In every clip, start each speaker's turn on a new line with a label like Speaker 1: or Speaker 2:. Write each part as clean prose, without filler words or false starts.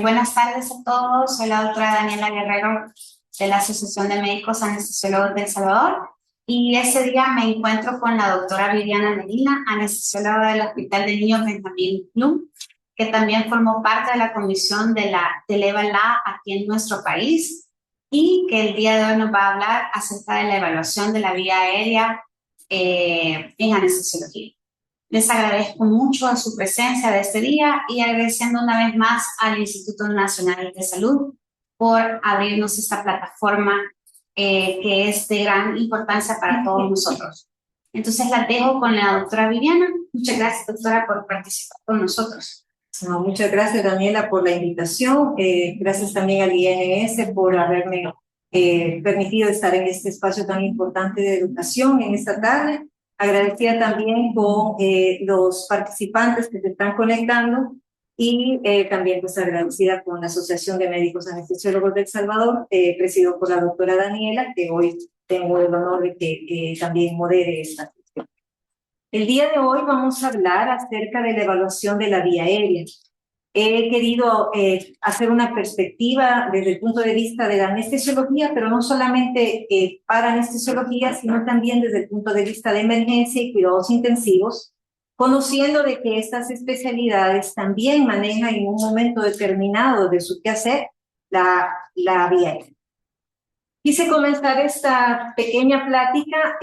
Speaker 1: Buenas tardes a todos. Soy la doctora Daniela Guerrero de la Asociación de Médicos Anestesiólogos de El Salvador. Y ese día me encuentro con la doctora Viviana Medina, anestesióloga del Hospital de Niños Benjamín Blum, que también formó parte de la comisión del EVA-LA aquí en nuestro país y que el día de hoy nos va a hablar acerca de la evaluación de la vía aérea en anestesiología. Les agradezco mucho su presencia de este día y agradeciendo una vez más al Instituto Nacional de Salud por abrirnos esta plataforma que es de gran importancia para todos nosotros. Entonces la dejo con la doctora Viviana. Muchas gracias, doctora, por participar con nosotros.
Speaker 2: No, muchas gracias, Daniela, por la invitación. Gracias también al INS por haberme permitido estar en este espacio tan importante de educación en esta tarde. Agradecida también con los participantes que se están conectando y también pues agradecida con la Asociación de Médicos Anestesiólogos de El Salvador, presidido por la doctora Daniela, que hoy tengo el honor de que también modere esta sesión. El día de hoy vamos a hablar acerca de la evaluación de la vía aérea. He querido hacer una perspectiva desde el punto de vista de la anestesiología, pero no solamente para anestesiología, sino también desde el punto de vista de emergencia y cuidados intensivos, conociendo de que estas especialidades también manejan en un momento determinado de su quehacer la vía aérea. Quise comenzar esta pequeña plática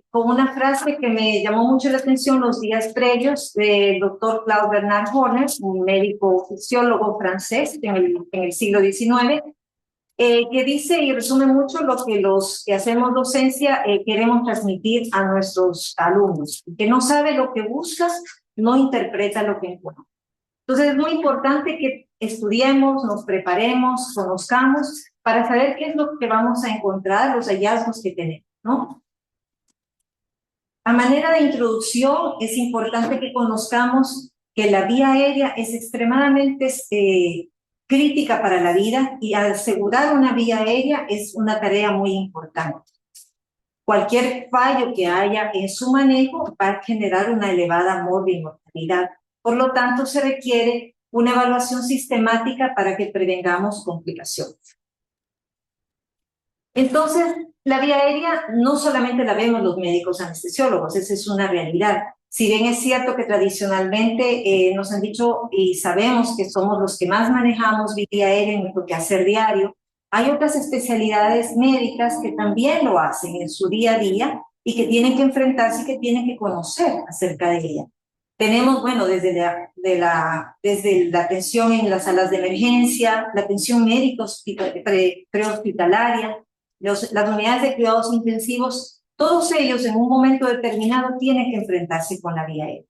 Speaker 2: con una frase que me llamó mucho la atención los días previos del doctor Claude Bernard Horner, un médico fisiólogo francés en el siglo XIX, que dice y resume mucho lo que los que hacemos docencia queremos transmitir a nuestros alumnos. El que no sabe lo que buscas, no interpreta lo que encuentra. Entonces es muy importante que estudiemos, nos preparemos, conozcamos para saber qué es lo que vamos a encontrar, los hallazgos que tenemos, ¿no? A manera de introducción, es importante que conozcamos que la vía aérea es extremadamente crítica para la vida y asegurar una vía aérea es una tarea muy importante. Cualquier fallo que haya en su manejo va a generar una elevada mortalidad. Por lo tanto, se requiere una evaluación sistemática para que prevengamos complicaciones. Entonces, la vía aérea no solamente la vemos los médicos anestesiólogos, esa es una realidad. Si bien es cierto que tradicionalmente nos han dicho y sabemos que somos los que más manejamos vía aérea en nuestro quehacer diario, hay otras especialidades médicas que también lo hacen en su día a día y que tienen que enfrentarse y que tienen que conocer acerca de ella. Tenemos, bueno, desde la atención en las salas de emergencia, la atención médica prehospitalaria, las unidades de cuidados intensivos, todos ellos en un momento determinado tienen que enfrentarse con la vía aérea.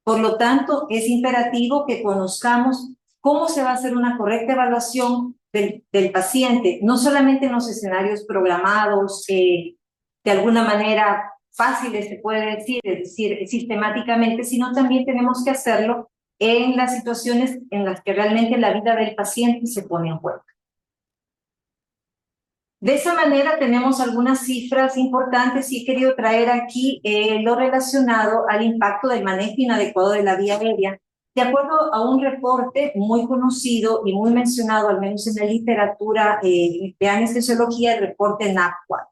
Speaker 2: Por lo tanto, es imperativo que conozcamos cómo se va a hacer una correcta evaluación del paciente, no solamente en los escenarios programados, de alguna manera fáciles se puede decir, es decir, sistemáticamente, sino también tenemos que hacerlo en las situaciones en las que realmente la vida del paciente se pone en juego. De esa manera tenemos algunas cifras importantes y he querido traer aquí lo relacionado al impacto del manejo inadecuado de la vía aérea, de acuerdo a un reporte muy conocido y muy mencionado, al menos en la literatura de anestesiología, el reporte NAP4.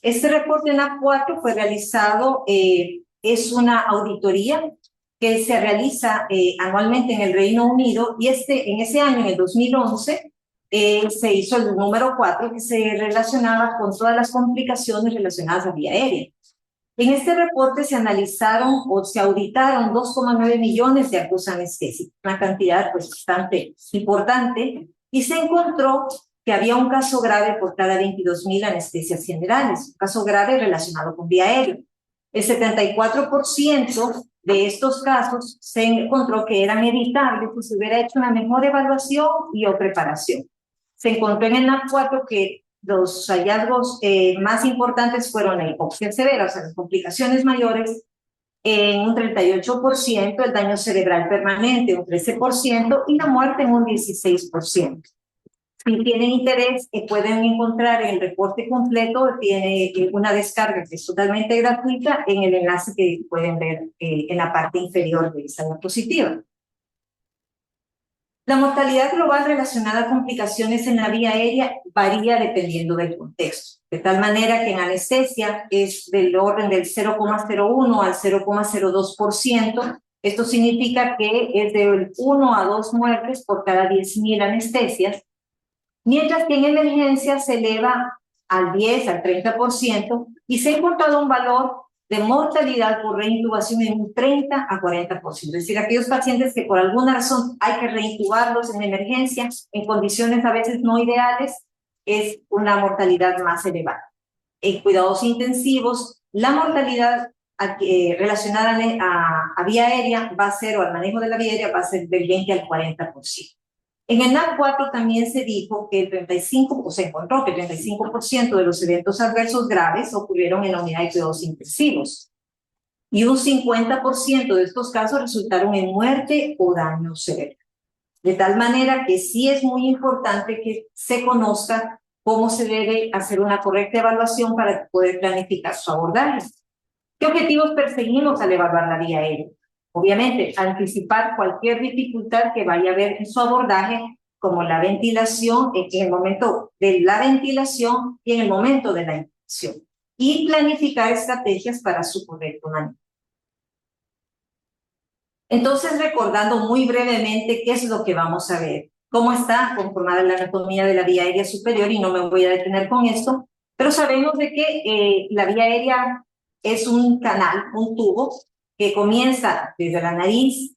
Speaker 2: Este reporte NAP4 fue realizado, es una auditoría que se realiza anualmente en el Reino Unido y en ese año, en el 2011, se hizo el número 4 que se relacionaba con todas las complicaciones relacionadas a vía aérea. En este reporte se analizaron o se auditaron 2,9 millones de actos anestésicos, una cantidad pues bastante importante, y se encontró que había un caso grave por cada 22,000 anestesias generales, un caso grave relacionado con vía aérea. El 74% de estos casos se encontró que eran evitables, pues se hubiera hecho una mejor evaluación y o preparación. Se encontró en el NAP4 que los hallazgos más importantes fueron la hipoxia severa, o sea, las complicaciones mayores, en un 38%, el daño cerebral permanente un 13% y la muerte en un 16%. Si tienen interés, pueden encontrar el reporte completo, tiene una descarga que es totalmente gratuita en el enlace que pueden ver en la parte inferior de esa diapositiva. La mortalidad global relacionada a complicaciones en la vía aérea varía dependiendo del contexto, de tal manera que en anestesia es del orden del 0,01 al 0,02%. Esto significa que es de 1 a 2 muertes por cada 10.000 anestesias, mientras que en emergencia se eleva al 10, al 30%, y se ha encontrado un valor de mortalidad por reintubación en un 30 a 40%. Es decir, aquellos pacientes que por alguna razón hay que reintubarlos en emergencia, en condiciones a veces no ideales, es una mortalidad más elevada. En cuidados intensivos, la mortalidad relacionada a vía aérea va a ser, o al manejo de la vía aérea, va a ser del 20 al 40%. En el NAC4 también se dijo que el 35, o se encontró que el 35% de los eventos adversos graves ocurrieron en la unidad de cuidados intensivos. Y un 50% de estos casos resultaron en muerte o daño severo. De tal manera que sí es muy importante que se conozca cómo se debe hacer una correcta evaluación para poder planificar su abordaje. ¿Qué objetivos perseguimos al evaluar la vía aérea? Obviamente, anticipar cualquier dificultad que vaya a haber en su abordaje, como la ventilación, en el momento de la ventilación y en el momento de la intubación. Y planificar estrategias para su correcto manejo. Entonces, recordando muy brevemente qué es lo que vamos a ver, cómo está conformada la anatomía de la vía aérea superior, y no me voy a detener con esto, pero sabemos de que la vía aérea es un canal, un tubo, que comienza desde la nariz,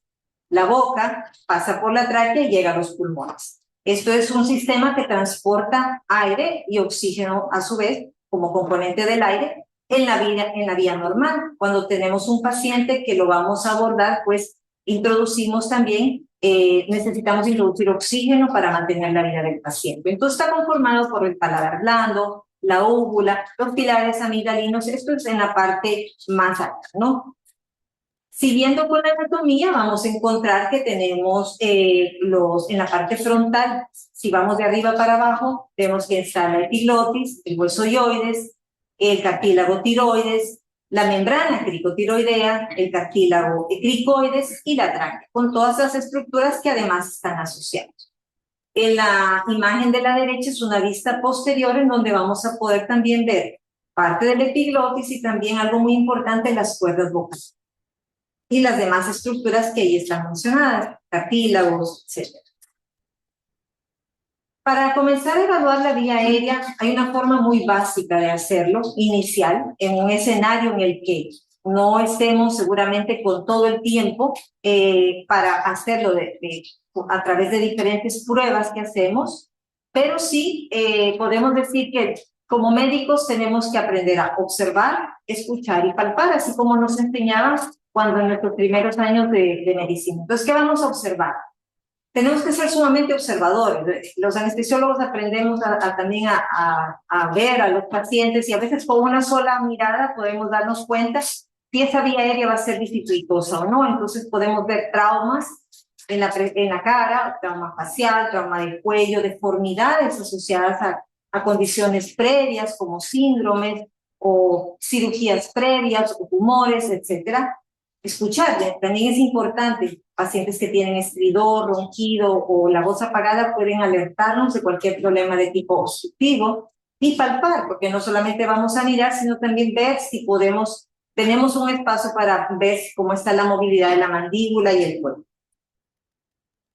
Speaker 2: la boca, pasa por la tráquea y llega a los pulmones. Esto es un sistema que transporta aire y oxígeno a su vez, como componente del aire, en la vía normal. Cuando tenemos un paciente que lo vamos a abordar, pues introducimos también, necesitamos introducir oxígeno para mantener la vida del paciente. Entonces está conformado por el paladar blando, la úvula, los pilares amigdalinos. Esto es en la parte más alta, ¿no? Siguiendo con la anatomía, vamos a encontrar que tenemos en la parte frontal, si vamos de arriba para abajo, vemos que está la epiglotis, el hueso hyoides, el cartílago tiroides, la membrana cricotiroidea, el cartílago cricoides y la tráquea, con todas las estructuras que además están asociadas. En la imagen de la derecha es una vista posterior en donde vamos a poder también ver parte del epiglotis y también algo muy importante, las cuerdas vocales y las demás estructuras que ahí están mencionadas, cartílagos, etc. Para comenzar a evaluar la vía aérea, hay una forma muy básica de hacerlo, inicial, en un escenario en el que no estemos seguramente con todo el tiempo para hacerlo a través de diferentes pruebas que hacemos, pero sí podemos decir que como médicos tenemos que aprender a observar, escuchar y palpar, así como nos enseñaban cuando en nuestros primeros años de medicina. Entonces, ¿qué vamos a observar? Tenemos que ser sumamente observadores. Los anestesiólogos aprendemos también a ver a los pacientes, y a veces con una sola mirada podemos darnos cuenta si esa vía aérea va a ser dificultosa o no. Entonces podemos ver traumas en la cara, trauma facial, trauma de cuello, deformidades asociadas a condiciones previas como síndromes o cirugías previas o tumores, etcétera. Escucharle también es importante. Pacientes que tienen estridor, ronquido o la voz apagada pueden alertarnos de cualquier problema de tipo obstructivo, y palpar, porque no solamente vamos a mirar, sino también ver si tenemos un espacio para ver cómo está la movilidad de la mandíbula y el cuerpo.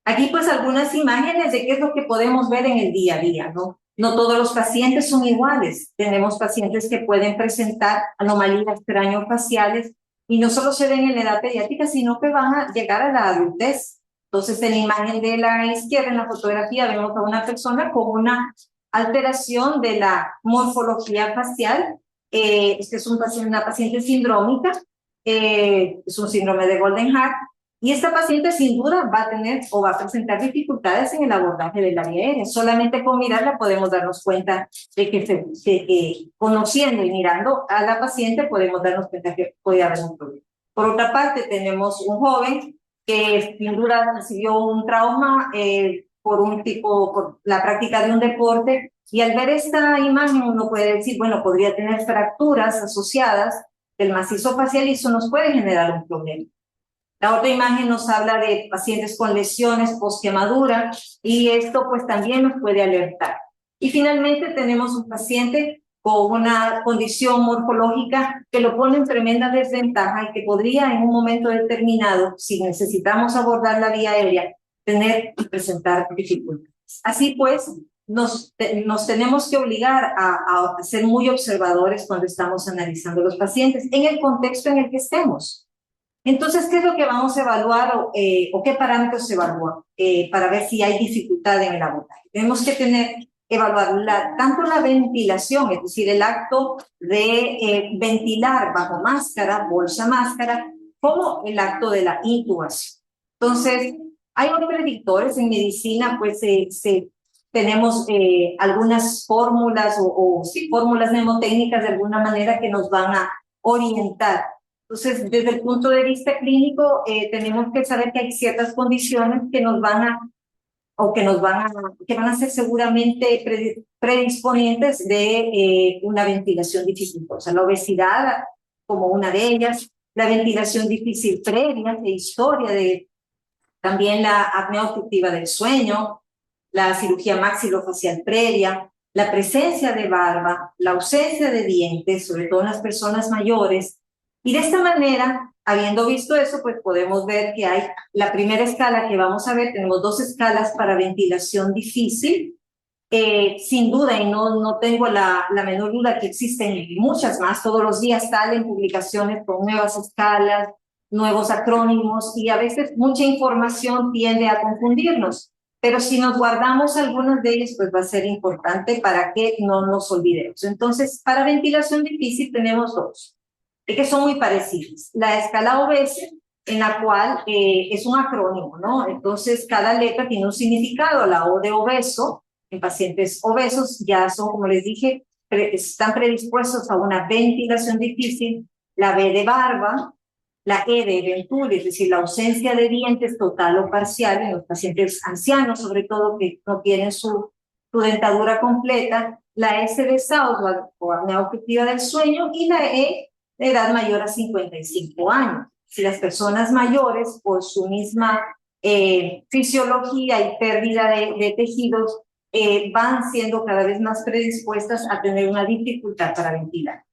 Speaker 2: Aquí pues algunas imágenes de qué es lo que podemos ver en el día a día, ¿no? No todos los pacientes son iguales. Tenemos pacientes que pueden presentar anomalías craneofaciales y no solo se ven en la edad pediátrica, sino que van a llegar a la adultez. Entonces, en la imagen de la izquierda, en la fotografía, vemos a una persona con una alteración de la morfología facial. Este es una paciente sindrómica, es un síndrome de Golden Heart, y esta paciente sin duda va a tener o va a presentar dificultades en el abordaje de la vía aérea. Solamente con mirarla podemos darnos cuenta de que conociendo y mirando a la paciente podemos darnos cuenta que puede haber un problema. Por otra parte, tenemos un joven que sin duda recibió un trauma por la práctica de un deporte, y al ver esta imagen uno puede decir, bueno, podría tener fracturas asociadas del macizo facial y eso nos puede generar un problema. La otra imagen nos habla de pacientes con lesiones post-quemadura y esto pues también nos puede alertar. Y finalmente tenemos un paciente con una condición morfológica que lo pone en tremenda desventaja y que podría en un momento determinado, si necesitamos abordar la vía aérea, tener y presentar dificultades. Así pues, nos tenemos que obligar a ser muy observadores cuando estamos analizando los pacientes en el contexto en el que estemos. Entonces, ¿qué es lo que vamos a evaluar o qué parámetros se evalúan para ver si hay dificultad en el abordaje? Tenemos que evaluar tanto la ventilación, es decir, el acto de ventilar bajo máscara, bolsa máscara, como el acto de la intubación. Entonces, hay predictores en medicina, pues tenemos algunas fórmulas sí, fórmulas mnemotécnicas de alguna manera que nos van a orientar. Entonces, desde el punto de vista clínico, tenemos que saber que hay ciertas condiciones que nos van a que van a ser seguramente predisponientes de una ventilación dificultosa. La obesidad como una de ellas, la ventilación difícil previa, de historia, también la apnea obstructiva del sueño, la cirugía maxilofacial previa, la presencia de barba, la ausencia de dientes, sobre todo en las personas mayores. Y de esta manera, habiendo visto eso, pues podemos ver que hay la primera escala que vamos a ver, tenemos dos escalas para ventilación difícil. Sin duda, y no tengo la menor duda que existen muchas más, todos los días salen publicaciones con nuevas escalas, nuevos acrónimos, y a veces mucha información tiende a confundirnos. Pero si nos guardamos algunas de ellas, pues va a ser importante para que no nos olvidemos. Entonces, para ventilación difícil tenemos dos, que son muy parecidas. La escala OBES, en la cual es un acrónimo, ¿no? Entonces, cada letra tiene un significado. La O de obeso, en pacientes obesos, ya son, como les dije, están predispuestos a una ventilación difícil. La B de barba, la E de eventual, es decir, la ausencia de dientes total o parcial en los pacientes ancianos, sobre todo que no tienen su dentadura completa, la S de Southwell o apnea obstructiva del sueño y la E de edad mayor a 55 años. Si las personas mayores, por su misma fisiología y pérdida de tejidos, van siendo cada vez más predispuestas a tener una dificultad para ventilar.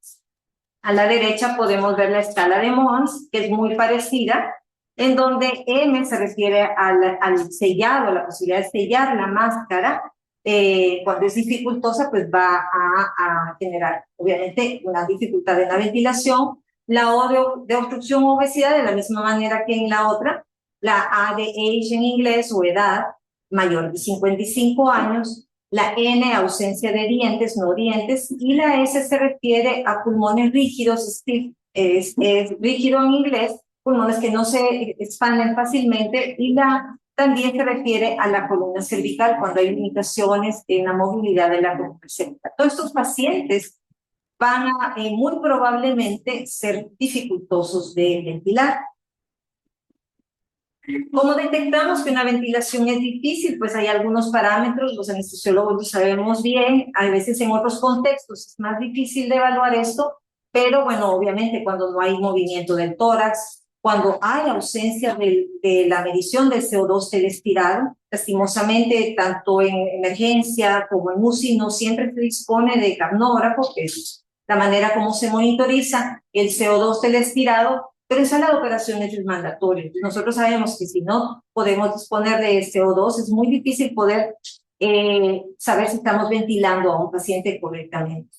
Speaker 2: A la derecha podemos ver la escala de Mons, que es muy parecida, en donde M se refiere al sellado, a la posibilidad de sellar la máscara. Cuando es dificultosa, pues va a generar, obviamente, una dificultad en la ventilación. La O de obstrucción o obesidad, de la misma manera que en la otra. La A de age en inglés o edad, mayor de 55 años. La N, ausencia de dientes, no dientes, y la S se refiere a pulmones rígidos, es rígido en inglés, pulmones que no se expanden fácilmente, y también se refiere a la columna cervical cuando hay limitaciones en la movilidad de la columna cervical. Todos estos pacientes van a muy probablemente ser dificultosos de ventilar. ¿Cómo detectamos que una ventilación es difícil? Pues hay algunos parámetros, los anestesiólogos lo sabemos bien, a veces en otros contextos es más difícil de evaluar esto, pero bueno, obviamente cuando no hay movimiento del tórax, cuando hay ausencia de la medición del CO2 telespirado, lastimosamente tanto en emergencia como en UCI no siempre se dispone de capnógrafo, que es la manera como se monitoriza el CO2 telespirado, pero en sala de operaciones es mandatorio. Nosotros sabemos que si no podemos disponer de CO2, es muy difícil poder saber si estamos ventilando a un paciente correctamente.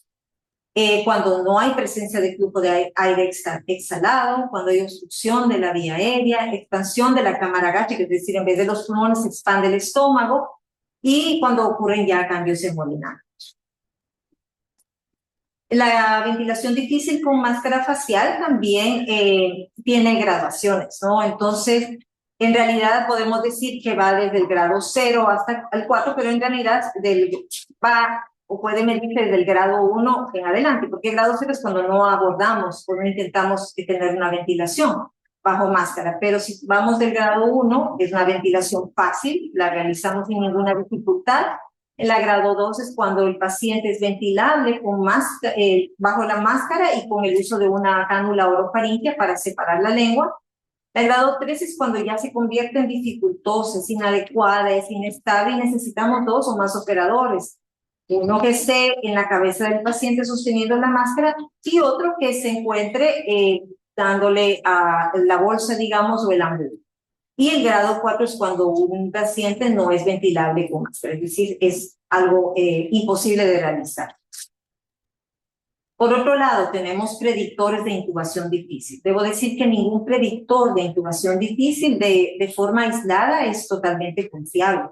Speaker 2: Cuando no hay presencia de flujo de aire exhalado, cuando hay obstrucción de la vía aérea, expansión de la cámara gástrica, es decir, en vez de los pulmones se expande el estómago, y cuando ocurren ya cambios hemodinámicos. La ventilación difícil con máscara facial también tiene graduaciones, ¿no? Entonces, en realidad podemos decir que va desde el grado 0 hasta el 4, pero en realidad va o puede medirse desde el grado 1 en adelante, porque el grado 0 es cuando no abordamos, cuando intentamos tener una ventilación bajo máscara, pero si vamos del grado 1, es una ventilación fácil, la realizamos sin ninguna dificultad. En la grado 2 es cuando el paciente es ventilable bajo la máscara y con el uso de una cánula orofaringia para separar la lengua. El grado 3 es cuando ya se convierte en dificultosa, es inadecuada, es inestable y necesitamos 2 o más operadores. Uno que esté en la cabeza del paciente sosteniendo la máscara y otro que se encuentre dándole a la bolsa, digamos, o el ángulo. Y el grado 4 es cuando un paciente no es ventilable con máscara, es decir, es algo imposible de realizar. Por otro lado, tenemos predictores de intubación difícil. Debo decir que ningún predictor de intubación difícil de forma aislada es totalmente confiable,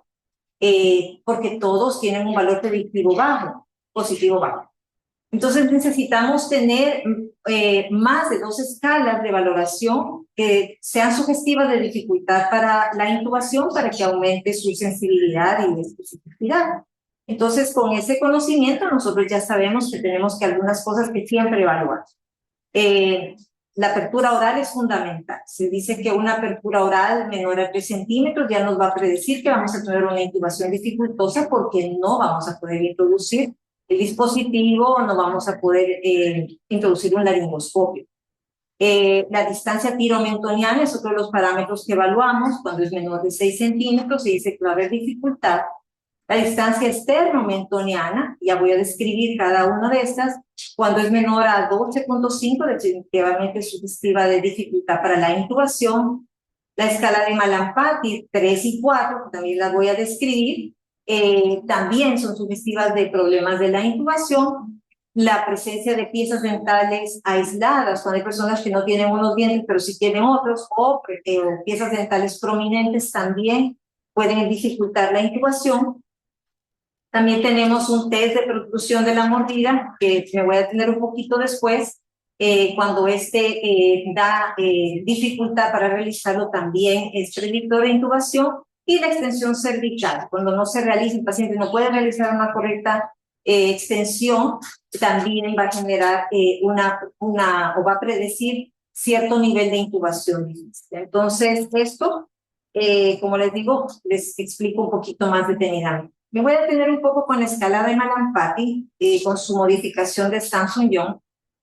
Speaker 2: porque todos tienen un valor predictivo bajo, positivo bajo. Entonces necesitamos tener más de 2 escalas de valoración que sean sugestivas de dificultad para la intubación para que aumente su sensibilidad y especificidad. Entonces, con ese conocimiento, nosotros ya sabemos que tenemos que algunas cosas que siempre evaluar. La apertura oral es fundamental. Se dice que una apertura oral menor a 3 centímetros ya nos va a predecir que vamos a tener una intubación dificultosa porque no vamos a poder introducir el dispositivo, no vamos a poder introducir un laringoscopio. La distancia tiromentoniana es otro de los parámetros que evaluamos. Cuando es menor de 6 centímetros se dice que va a haber dificultad. La distancia esternomentoniana, ya voy a describir cada una de estas, cuando es menor a 12.5, definitivamente es sugestiva de dificultad para la intubación. La escala de Malampati, 3 y 4, también las voy a describir, también son sugestivas de problemas de la intubación. La presencia de piezas dentales aisladas, cuando hay personas que no tienen unos dientes pero sí tienen otros, o piezas dentales prominentes también pueden dificultar la intubación. También tenemos un test de protrusión de la mordida, que me voy a tener un poquito después, cuando da dificultad para realizarlo también es predictor de intubación, y la extensión cervical, cuando no se realiza, el paciente no puede realizar una correcta extensión, también va a generar o va a predecir cierto nivel de intubación difícil. Entonces, esto, como les digo, les explico un poquito más detenidamente. Me voy a detener un poco con la escala de Malampati, con su modificación de Samsung-Young,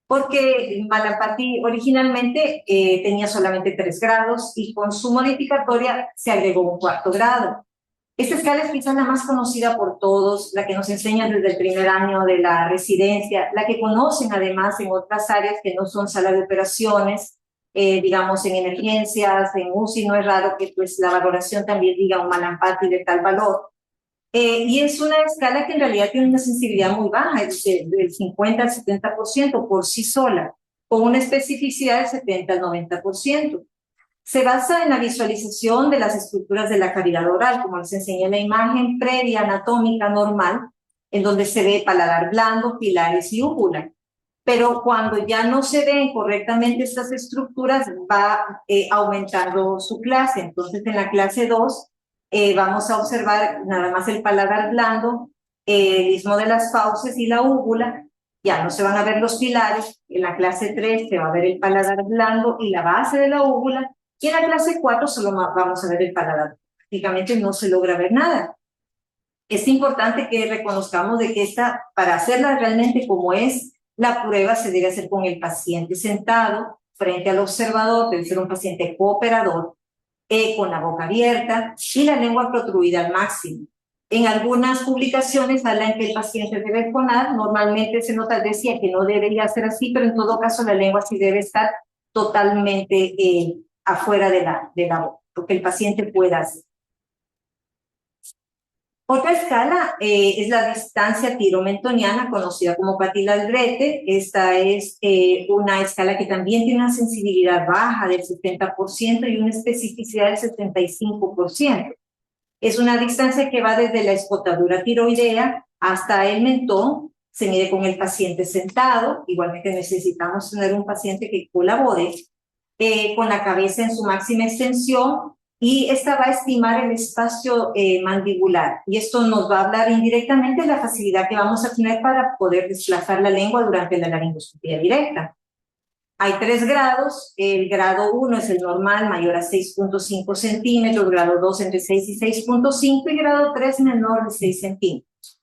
Speaker 2: porque Malampati originalmente tenía solamente 3 grados y con su modificatoria se agregó un 4º grado. Esta escala es quizás la más conocida por todos, la que nos enseñan desde el primer año de la residencia, la que conocen además en otras áreas que no son salas de operaciones, digamos en emergencias, en UCI. No es raro que pues la valoración también diga un Malampati de tal valor. Y es una escala que en realidad tiene una sensibilidad muy baja, es del 50 al 70% por sí sola, con una especificidad del 70 al 90%. Se basa en la visualización de las estructuras de la cavidad oral, como les enseñé en la imagen previa anatómica normal, en donde se ve paladar blando, pilares y úvula. Pero cuando ya no se ven correctamente estas estructuras, va aumentando su clase. Entonces, en la clase 2, vamos a observar nada más el paladar blando, el istmo de las fauces y la úvula. Ya no se van a ver los pilares. En la clase 3 se va a ver el paladar blando y la base de la úvula. Y en la clase 4 solo vamos a ver el paladar. Prácticamente no se logra ver nada. Es importante que reconozcamos de que para hacerla realmente como es, la prueba se debe hacer con el paciente sentado frente al observador, debe ser un paciente cooperador, con la boca abierta y la lengua protruida al máximo. En algunas publicaciones hablan que el paciente debe fonar, normalmente se nota, decía que no debería ser así, pero en todo caso la lengua sí debe estar totalmente afuera de la boca, porque el paciente pueda hacer. Otra escala es la distancia tiromentoniana, conocida como Patil-Aldrete. Esta es una escala que también tiene una sensibilidad baja del 70% y una especificidad del 75%. Es una distancia que va desde la escotadura tiroidea hasta el mentón. Se mide con el paciente sentado. Igualmente necesitamos tener un paciente que colabore con la cabeza en su máxima extensión, y esta va a estimar el espacio mandibular, y esto nos va a hablar indirectamente de la facilidad que vamos a tener para poder desplazar la lengua durante la laringoscopia directa. Hay 3 grados, el grado 1 es el normal, mayor a 6.5 centímetros, grado 2 entre 6 y 6.5 y grado 3 menor de 6 centímetros.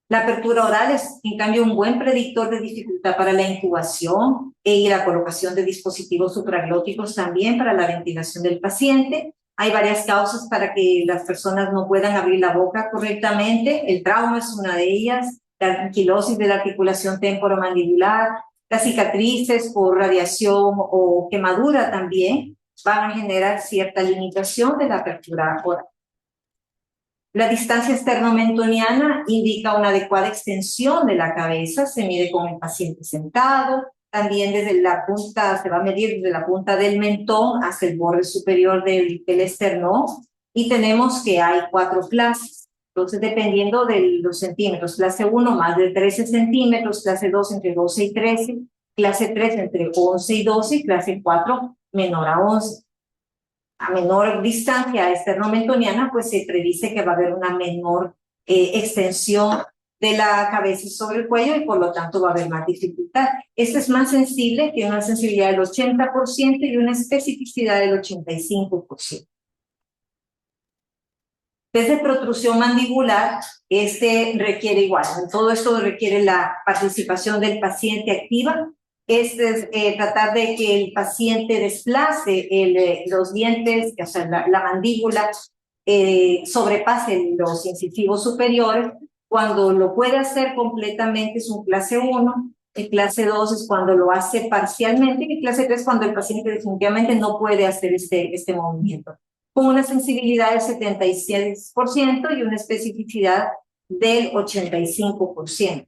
Speaker 2: La apertura oral es, en cambio, un buen predictor de dificultad para la intubación y la colocación de dispositivos supraglóticos también para la ventilación del paciente. Hay varias causas para que las personas no puedan abrir la boca correctamente. El trauma es una de ellas, la anquilosis de la articulación temporomandibular, las cicatrices por radiación o quemadura también van a generar cierta limitación de la apertura oral. La distancia esternomentoniana indica una adecuada extensión de la cabeza, se mide con el paciente sentado, también desde la punta, se va a medir desde la punta del mentón hasta el borde superior del esternón, y tenemos que hay 4 clases. Entonces, dependiendo de los centímetros, clase 1 más de 13 centímetros, clase 2 entre 12 y 13, clase 3 entre 11 y 12, y clase 4 menor a 11. A menor distancia esternomentoniana, pues se predice que va a haber una menor extensión de la cabeza sobre el cuello y por lo tanto va a haber más dificultad. Este es más sensible, tiene una sensibilidad del 80% y una especificidad del 85%. Desde protrusión mandibular, este requiere igual, todo esto requiere la participación del paciente activa. Este es tratar de que el paciente desplace los dientes, o sea, la mandíbula, sobrepase los incisivos superiores. Cuando lo puede hacer completamente es un clase 1, el clase 2 es cuando lo hace parcialmente, y el clase 3 cuando el paciente definitivamente no puede hacer este movimiento, con una sensibilidad del 76% y una especificidad del 85%.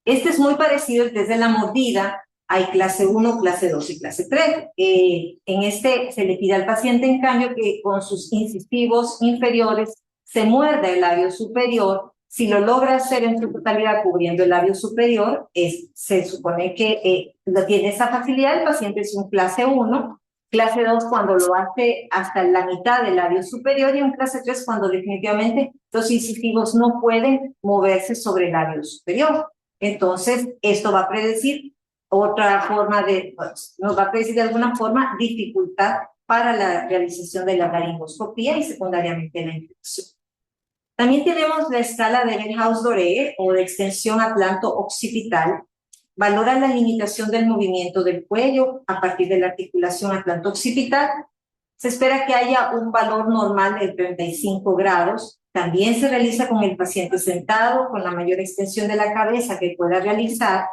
Speaker 2: Este es muy parecido al test de la mordida. Hay clase 1, clase 2 y clase 3. En este se le pide al paciente, en cambio, que con sus incisivos inferiores se muerda el labio superior. Si lo logra hacer en su totalidad cubriendo el labio superior, se supone que tiene esa facilidad. El paciente es un clase 1. Clase 2 cuando lo hace hasta la mitad del labio superior, y un clase 3 cuando definitivamente los incisivos no pueden moverse sobre el labio superior. Entonces, esto va a predecir otra forma nos va a predecir de alguna forma dificultad para la realización de la laringoscopía y secundariamente la infección. También tenemos la escala de Ebbinghaus-Doré o de extensión atlanto-occipital. Valora la limitación del movimiento del cuello a partir de la articulación atlanto-occipital. Se espera que haya un valor normal de 35 grados. También se realiza con el paciente sentado, con la mayor extensión de la cabeza que pueda realizar,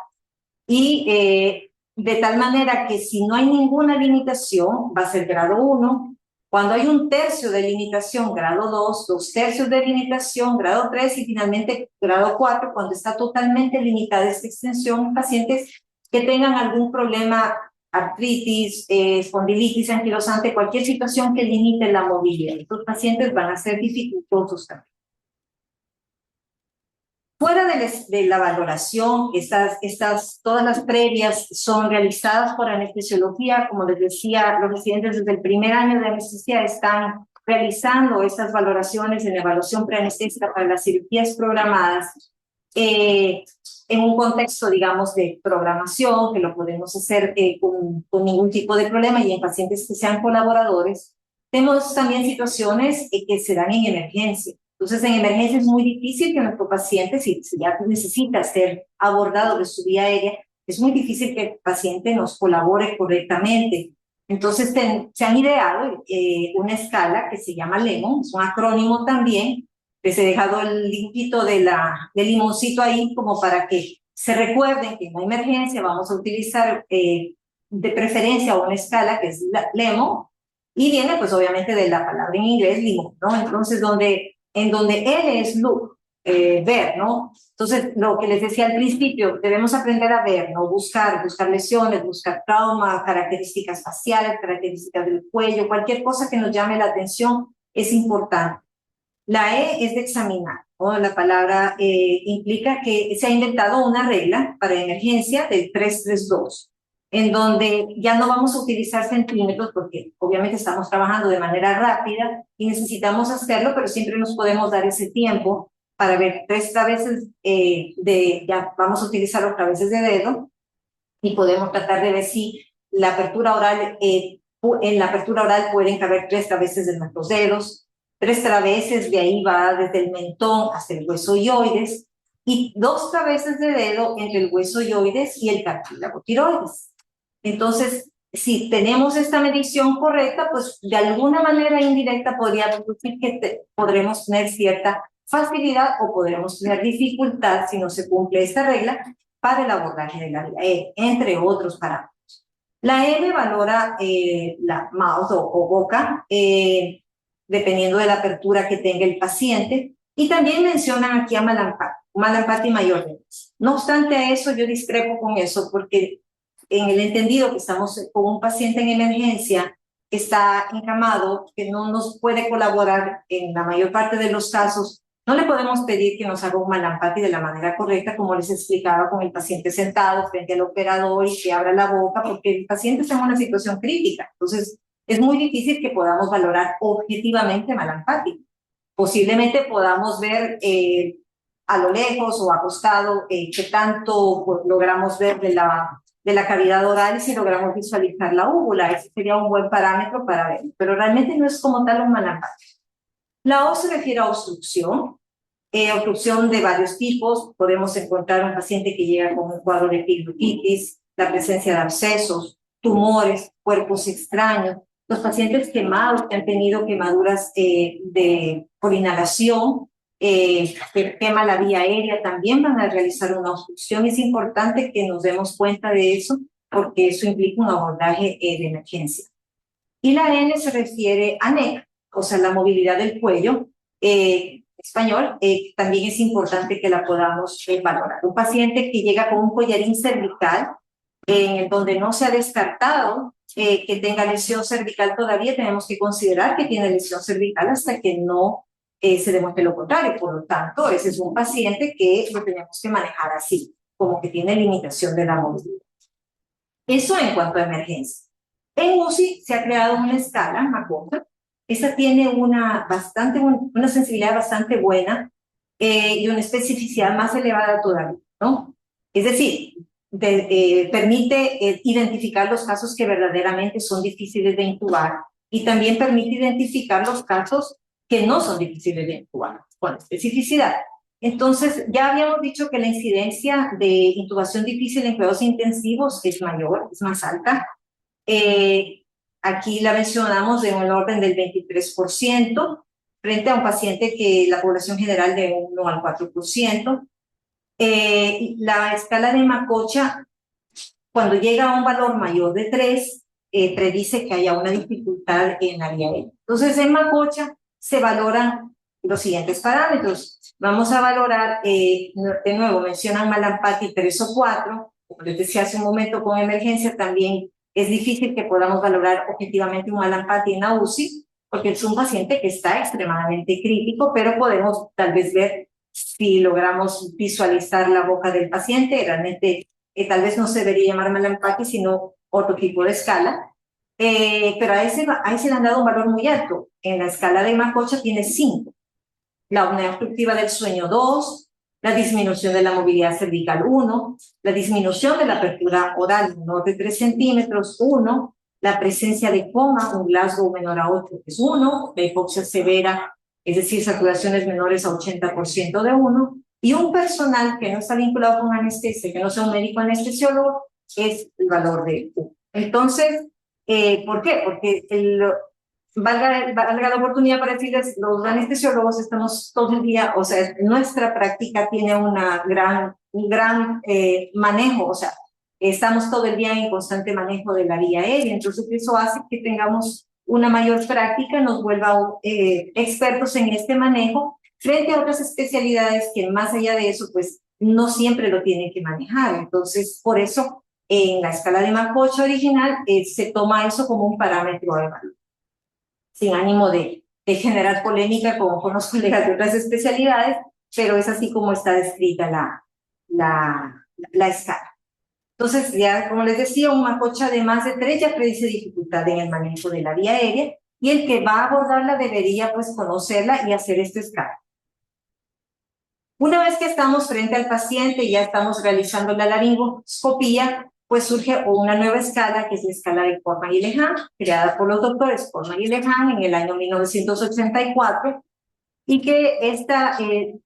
Speaker 2: y de tal manera que si no hay ninguna limitación, va a ser grado 1. Cuando hay 1/3 de limitación, grado 2, 2/3 de limitación, grado 3, y finalmente grado 4, cuando está totalmente limitada esta extensión en pacientes que tengan algún problema, artritis, espondilitis anquilosante, cualquier situación que limite la movilidad. Estos pacientes van a ser dificultosos también. Fuera de la valoración, todas las previas son realizadas por anestesiología. Como les decía, los residentes desde el primer año de anestesia están realizando estas valoraciones en evaluación preanestésica para las cirugías programadas, en un contexto, digamos, de programación, que lo podemos hacer con ningún tipo de problema, y en pacientes que sean colaboradores. Tenemos también situaciones que se dan en emergencia. Entonces, en emergencia es muy difícil que nuestro paciente, si ya necesita ser abordado de su vía aérea, es muy difícil que el paciente nos colabore correctamente. Entonces, se han ideado una escala que se llama LEMON, es un acrónimo también. Les he dejado el linkito del limoncito ahí como para que se recuerden que en la emergencia vamos a utilizar de preferencia una escala que es LEMON, y viene pues obviamente de la palabra en inglés limón, ¿no? Entonces, en donde L es look, ver, ¿no? Entonces, lo que les decía al principio, debemos aprender a ver, ¿no? Buscar lesiones, buscar trauma, características faciales, características del cuello, cualquier cosa que nos llame la atención es importante. La E es de examinar, ¿no? La palabra implica que se ha inventado una regla para emergencia del 332, en donde ya no vamos a utilizar centímetros porque obviamente estamos trabajando de manera rápida y necesitamos hacerlo, pero siempre nos podemos dar ese tiempo para ver 3 traveses ya vamos a utilizar los traveses de dedo, y podemos tratar de ver si la apertura oral, en la apertura oral pueden caber 3 traveses de nuestros dedos, 3 traveses, de ahí va desde el mentón hasta el hueso ioides, y 2 traveses de dedo entre el hueso ioides y el cartílago tiroides. Entonces, si tenemos esta medición correcta, pues de alguna manera indirecta podríamos decir que podremos tener cierta facilidad o podremos tener dificultad si no se cumple esta regla para el abordaje de la vía aérea, entre otros parámetros. La M valora la mouth o boca, dependiendo de la apertura que tenga el paciente, y también mencionan aquí a Mallampati mayor de edad. No obstante eso, yo discrepo con eso porque en el entendido que estamos con un paciente en emergencia que está encamado, que no nos puede colaborar en la mayor parte de los casos, no le podemos pedir que nos haga un Mallampati de la manera correcta, como les explicaba, con el paciente sentado frente al operador y que abra la boca, porque el paciente está en una situación crítica. Entonces, es muy difícil que podamos valorar objetivamente Mallampati. Posiblemente podamos ver a lo lejos o acostado qué tanto pues, logramos ver de la cavidad oral y si logramos visualizar la úvula. Ese sería un buen parámetro para ver, pero realmente no es como tal un Mallampati. La O se refiere a obstrucción, obstrucción de varios tipos. Podemos encontrar un paciente que llega con un cuadro de epiglotitis, la presencia de abscesos, tumores, cuerpos extraños, los pacientes quemados que han tenido quemaduras por inhalación, que quema la vía aérea, también van a realizar una obstrucción. Es importante que nos demos cuenta de eso porque eso implica un abordaje de emergencia. Y la N se refiere a neck, o sea, la movilidad del cuello, español, también es importante que la podamos valorar. Un paciente que llega con un collarín cervical, en donde no se ha descartado que tenga lesión cervical todavía, tenemos que considerar que tiene lesión cervical hasta que no se demuestre lo contrario. Por lo tanto, ese es un paciente que lo tenemos que manejar así, como que tiene limitación de la movilidad. Eso en cuanto a emergencia. En UCI se ha creado una escala, Macocha. Esa tiene una sensibilidad bastante buena y una especificidad más elevada todavía, ¿no? Es decir, permite identificar los casos que verdaderamente son difíciles de intubar y también permite identificar los casos que no son difíciles de intubar con especificidad. Entonces, ya habíamos dicho que la incidencia de intubación difícil en cuidados intensivos es mayor, es más alta. Aquí la mencionamos de un orden del 23%, frente a un paciente que la población general de 1 al 4%. La escala de Macocha, cuando llega a un valor mayor de 3, predice que haya una dificultad en la vía aérea. Entonces, en Macocha se valoran los siguientes parámetros. Vamos a valorar, de nuevo, mencionan Mallampati 3 o 4. Como les decía hace un momento, con emergencia también es difícil que podamos valorar objetivamente un Mallampati en la UCI, porque es un paciente que está extremadamente crítico, pero podemos tal vez ver si logramos visualizar la boca del paciente. Realmente tal vez no se debería llamar Mallampati, sino otro tipo de escala. Pero a ese le han dado un valor muy alto. En la escala de Macocha tiene 5. La apnea obstructiva del sueño 2, la disminución de la movilidad cervical 1, la disminución de la apertura oral menor de 3 centímetros 1, la presencia de coma, un Glasgow menor a 8 es 1, la hipoxia severa, es decir, saturaciones menores a 80% de 1, y un personal que no está vinculado con anestesia, que no sea un médico anestesiólogo, es el valor de 1. Entonces, ¿por qué? Porque valga la oportunidad para decirles, los anestesiólogos estamos todo el día, o sea, nuestra práctica tiene un gran manejo, o sea, estamos todo el día en constante manejo de la vía aérea, entonces eso hace que tengamos una mayor práctica, nos vuelva expertos en este manejo, frente a otras especialidades que más allá de eso, pues no siempre lo tienen que manejar. Entonces, por eso, en la escala de Macocha original, se toma eso como un parámetro de valor, sin ánimo de generar polémica con los colegas de otras especialidades, pero es así como está descrita la escala. Entonces, ya como les decía, un Macocha de más de 3 ya predice dificultad en el manejo de la vía aérea, y el que va a abordarla debería pues conocerla y hacer esta escala. Una vez que estamos frente al paciente y ya estamos realizando la laringoscopía, pues surge una nueva escala, que es la escala de Forman y Lehán, creada por los doctores Forman y Lehán en el año 1984, y que esta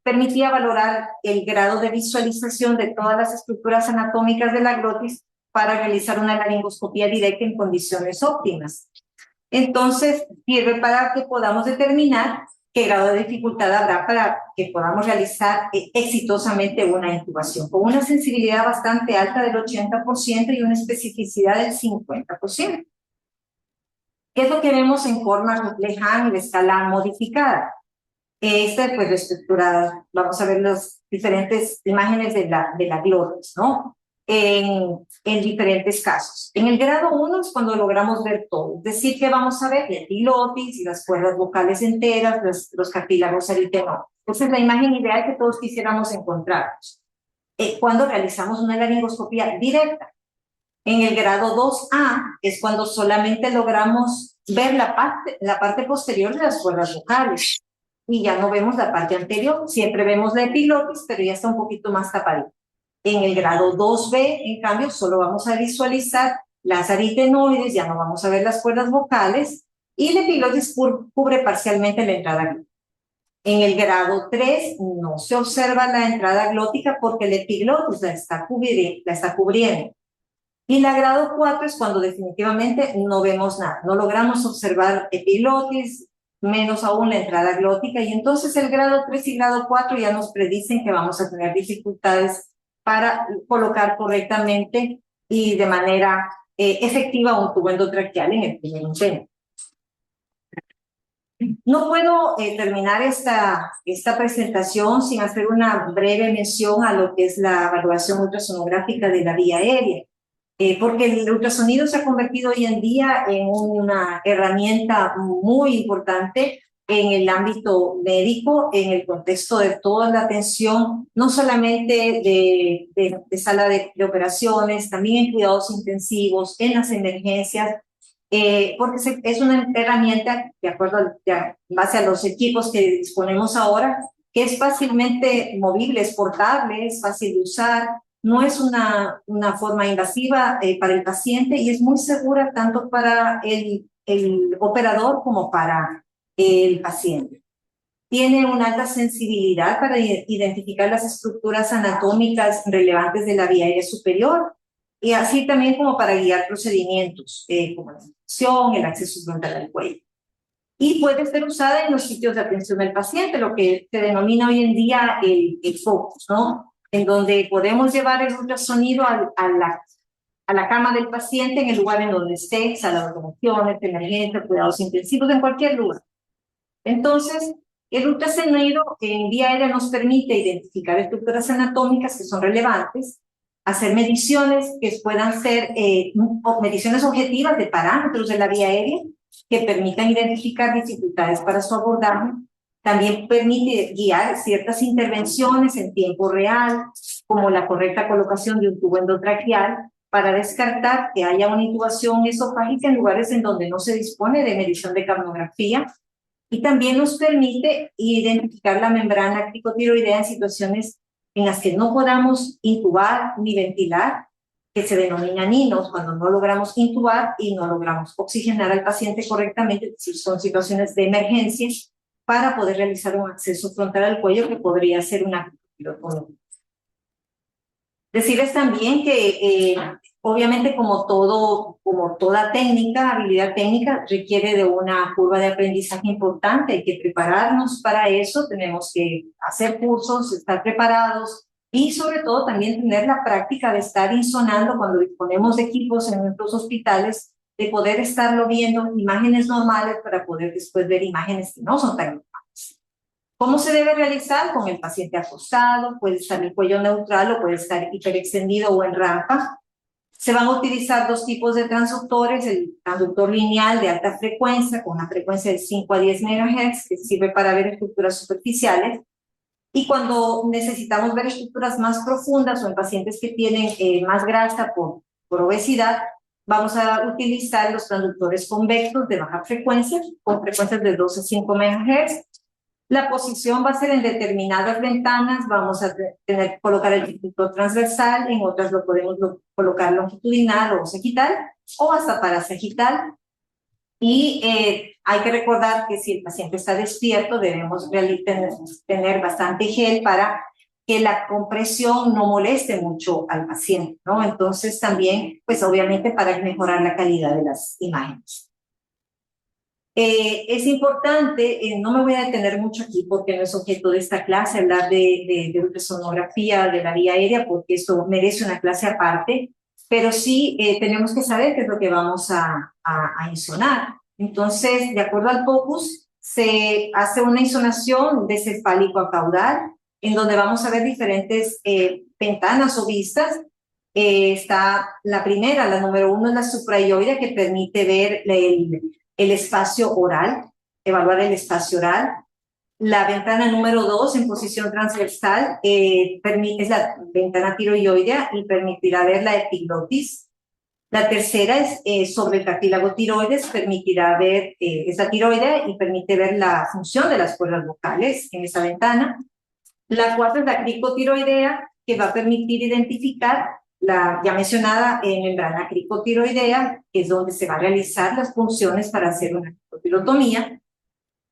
Speaker 2: permitía valorar el grado de visualización de todas las estructuras anatómicas de la glotis para realizar una laringoscopía directa en condiciones óptimas. Entonces, sirve para que podamos determinar qué grado de dificultad habrá para que podamos realizar exitosamente una intubación, con una sensibilidad bastante alta del 80% y una especificidad del 50%. ¿Qué es lo que vemos en Forman-Lehán, la escala modificada? Esta, pues, la estructura, vamos a ver las diferentes imágenes de la glotis, ¿no? En diferentes casos. En el grado 1 es cuando logramos ver todo, es decir, que vamos a ver la epilotis y las cuerdas vocales enteras, los cartílagos aritenoides. Esa es la imagen ideal que todos quisiéramos encontrarnos cuando realizamos una laringoscopía directa. En el grado 2A es cuando solamente logramos ver la parte posterior de las cuerdas vocales y ya no vemos la parte anterior. Siempre vemos la epilotis, pero ya está un poquito más tapadita. En el grado 2B, en cambio, solo vamos a visualizar las aritenoides, ya no vamos a ver las cuerdas vocales, y la epilotis cubre parcialmente la entrada glótica. En el grado 3 no se observa la entrada glótica porque la epiglotis la está cubriendo. Y la grado 4 es cuando definitivamente no vemos nada, no logramos observar epiglotis, menos aún la entrada glótica, y entonces el grado 3 y grado 4 ya nos predicen que vamos a tener dificultades para colocar correctamente y de manera efectiva un tubo endotraqueal en el primer intento. No puedo terminar esta presentación sin hacer una breve mención a lo que es la evaluación ultrasonográfica de la vía aérea. Porque el ultrasonido se ha convertido hoy en día en una herramienta muy importante en el ámbito médico, en el contexto de toda la atención, no solamente de sala de operaciones, también en cuidados intensivos, en las emergencias, porque es una herramienta, de acuerdo en base a los equipos que disponemos ahora, que es fácilmente movible, es portable, es fácil de usar, no es una forma invasiva para el paciente y es muy segura tanto para el operador como para el paciente. Tiene una alta sensibilidad para identificar las estructuras anatómicas relevantes de la vía aérea superior y así también como para guiar procedimientos como la intubación, el acceso frontal al cuello. Y puede ser usada en los sitios de atención al paciente, lo que se denomina hoy en día el focus, ¿no? En donde podemos llevar el ultrasonido a la cama del paciente en el lugar en donde esté, sala de automociones, emergencia, cuidados intensivos, en cualquier lugar. Entonces, el ultrasonido en vía aérea nos permite identificar estructuras anatómicas que son relevantes, hacer mediciones que puedan ser mediciones objetivas de parámetros de la vía aérea que permitan identificar dificultades para su abordaje. También permite guiar ciertas intervenciones en tiempo real, como la correcta colocación de un tubo endotraqueal, para descartar que haya una intubación esofágica en lugares en donde no se dispone de medición de capnografía. Y también nos permite identificar la membrana cricotiroidea en situaciones en las que no podamos intubar ni ventilar, que se denominan INOS, cuando no logramos intubar y no logramos oxigenar al paciente correctamente, si son situaciones de emergencia, para poder realizar un acceso frontal al cuello que podría ser una cricotirotomía. Decirles también que obviamente como toda técnica, habilidad técnica requiere de una curva de aprendizaje importante, hay que prepararnos para eso, tenemos que hacer cursos, estar preparados y sobre todo también tener la práctica de estar insonando cuando disponemos de equipos en nuestros hospitales, de poder estarlo viendo imágenes normales para poder después ver imágenes que no son tan normales. ¿Cómo se debe realizar? Con el paciente acostado, puede estar el cuello neutral o puede estar hiperextendido o en rampa. Se van a utilizar dos tipos de transductores, el transductor lineal de alta frecuencia, con una frecuencia de 5 a 10 MHz, que sirve para ver estructuras superficiales. Y cuando necesitamos ver estructuras más profundas o en pacientes que tienen más grasa por obesidad, vamos a utilizar los transductores convexos de baja frecuencia, con frecuencias de 2 a 5 MHz. La posición va a ser en determinadas ventanas, vamos a tener que colocar el distribuidor transversal, en otras lo podemos colocar longitudinal o sagital, o hasta parasagital. Y hay que recordar que si el paciente está despierto, debemos tener bastante gel para que la compresión no moleste mucho al paciente, ¿no? Entonces también, pues obviamente para mejorar la calidad de las imágenes. Es importante, no me voy a detener mucho aquí porque no es objeto de esta clase hablar de ultrasonografía de la vía aérea, porque esto merece una clase aparte, pero sí tenemos que saber qué es lo que vamos a insonar. Entonces, de acuerdo al POCUS, se hace una insonación de cefálico a caudal, en donde vamos a ver diferentes ventanas o vistas. Está la primera, la número 1, es la supraioidea, que permite ver el espacio oral, evaluar el espacio oral. La ventana número 2 en posición transversal es la ventana tiroidea y permitirá ver la epiglotis. La tercera es sobre el cartílago tiroides, permitirá ver esa tiroidea y permite ver la función de las cuerdas vocales en esa ventana. La cuarta es la cricotiroidea, que va a permitir identificar la ya mencionada membrana cricotiroidea, que es donde se va a realizar las funciones para hacer una cricotilotomía.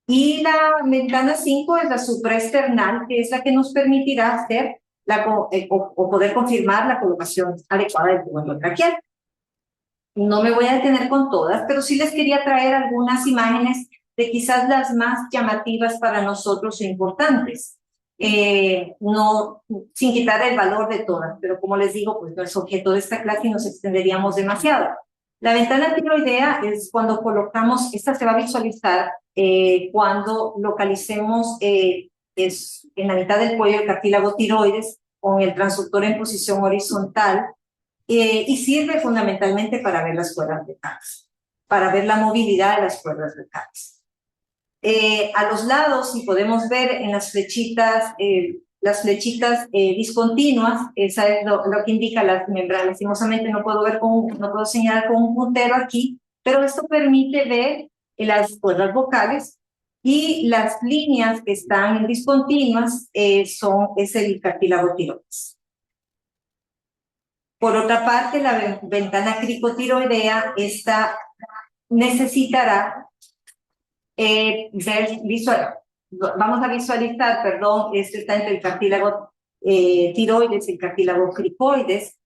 Speaker 2: Y la ventana 5 es la supraesternal, que es la que nos permitirá hacer o poder confirmar la colocación adecuada del tubo endotraqueal. No me voy a detener con todas, pero sí les quería traer algunas imágenes de quizás las más llamativas para nosotros e importantes. No, sin quitar el valor de todas, pero como les digo, pues no es objeto de esta clase y nos extenderíamos demasiado. La ventana tiroidea es cuando colocamos, esta se va a visualizar cuando localicemos en la mitad del cuello el cartílago tiroides con el transductor en posición horizontal, y sirve fundamentalmente para ver las cuerdas vocales, para ver la movilidad de las cuerdas vocales. A los lados, si podemos ver en las flechitas discontinuas, esa es lo que indica las membranas. Lastimosamente no puedo señalar con un puntero aquí, pero esto permite ver las cuerdas vocales, y las líneas que están discontinuas es el cartílago tiroides. Por otra parte, la ventana cricotiroidea, esta necesitará vamos a visualizar, esto está entre el cartílago tiroides y el cartílago cricoides.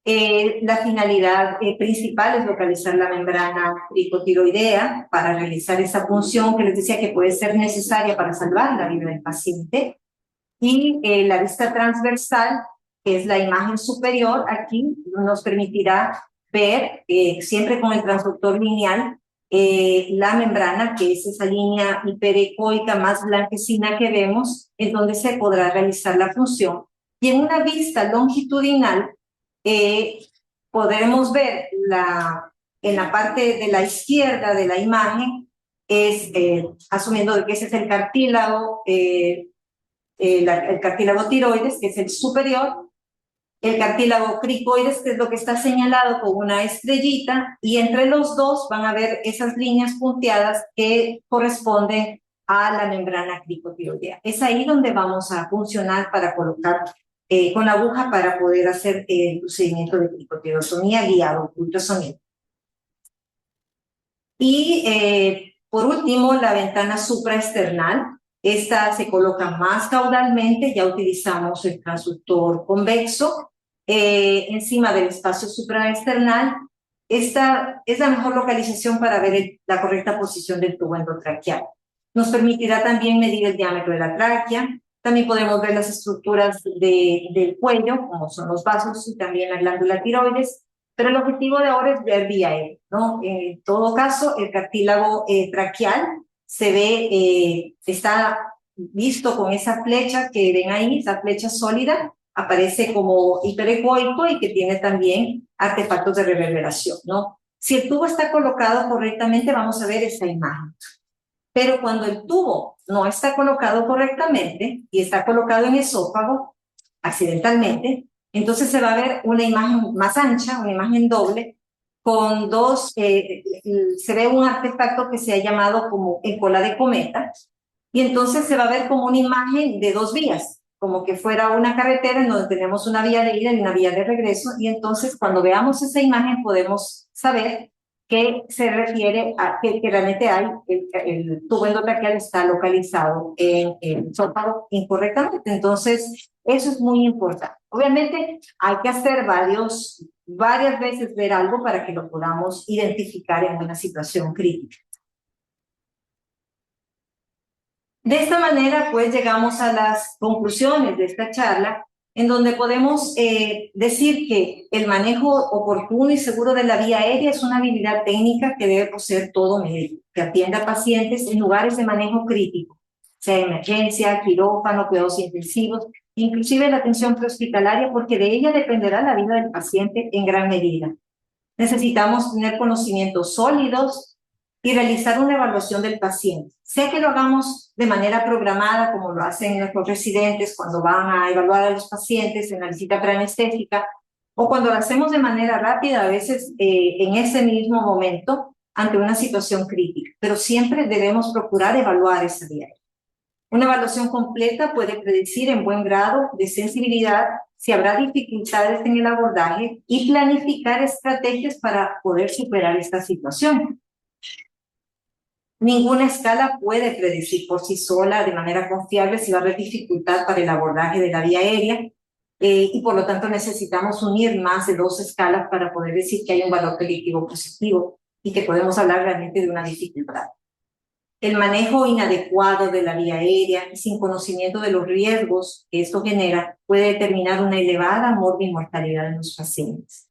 Speaker 2: La finalidad principal es localizar la membrana cricotiroidea para realizar esa función que les decía que puede ser necesaria para salvar la vida del paciente. Y la vista transversal, que es la imagen superior, aquí nos permitirá ver, siempre con el transductor lineal, la membrana, que es esa línea hiperecoica más blanquecina que vemos, en donde se podrá realizar la función. Y en una vista longitudinal, podremos ver en la parte de la izquierda de la imagen, asumiendo que ese es el cartílago, el cartílago tiroides, que es el superior, el cartílago cricoides, que es lo que está señalado con una estrellita, y entre los dos van a ver esas líneas punteadas que corresponden a la membrana cricotiroidea. Es ahí donde vamos a funcionar para colocar con la aguja para poder hacer el procedimiento de cricotirotomía guiado por ultrasonido. Y por último, la ventana supraesternal. Esta se coloca más caudalmente, ya utilizamos el transductor convexo encima del espacio supraesternal. Esta es la mejor localización para ver la correcta posición del tubo endotraqueal. Nos permitirá también medir el diámetro de la tráquea. También podemos ver las estructuras del cuello, como son los vasos y también la glándula tiroides. Pero el objetivo de ahora es ver vía aérea, ¿no? En todo caso, el cartílago traqueal se ve, está visto con esa flecha que ven ahí, esa flecha sólida, aparece como hiperecoico y que tiene también artefactos de reverberación, ¿no? Si el tubo está colocado correctamente, vamos a ver esa imagen. Pero cuando el tubo no está colocado correctamente y está colocado en esófago, accidentalmente, entonces se va a ver una imagen más ancha, una imagen doble, con se ve un artefacto que se ha llamado como en cola de cometa, Y entonces se va a ver como una imagen de dos vías, como que fuera una carretera en donde tenemos una vía de ida y una vía de regreso, y entonces cuando veamos esa imagen podemos saber que se refiere a que realmente hay el tubo endotraqueal está localizado en el esófago incorrectamente. Entonces, eso es muy importante. Obviamente, hay que hacer varias veces ver algo para que lo podamos identificar en una situación crítica. De esta manera, pues, llegamos a las conclusiones de esta charla, en donde podemos decir que el manejo oportuno y seguro de la vía aérea es una habilidad técnica que debe poseer todo médico, que atienda a pacientes en lugares de manejo crítico, sea emergencia, quirófano, cuidados intensivos, inclusive la atención prehospitalaria, porque de ella dependerá la vida del paciente en gran medida. Necesitamos tener conocimientos sólidos y realizar una evaluación del paciente. Sea que lo hagamos de manera programada, como lo hacen nuestros residentes cuando van a evaluar a los pacientes en la visita preanestésica, o cuando lo hacemos de manera rápida, a veces en ese mismo momento, ante una situación crítica. Pero siempre debemos procurar evaluar esa vía. Una evaluación completa puede predecir en buen grado de sensibilidad si habrá dificultades en el abordaje y planificar estrategias para poder superar esta situación. Ninguna escala puede predecir por sí sola de manera confiable si va a haber dificultad para el abordaje de la vía aérea y por lo tanto necesitamos unir más de dos escalas para poder decir que hay un valor predictivo positivo y que podemos hablar realmente de una dificultad. El manejo inadecuado de la vía aérea y sin conocimiento de los riesgos que esto genera puede determinar una elevada mortalidad en los pacientes.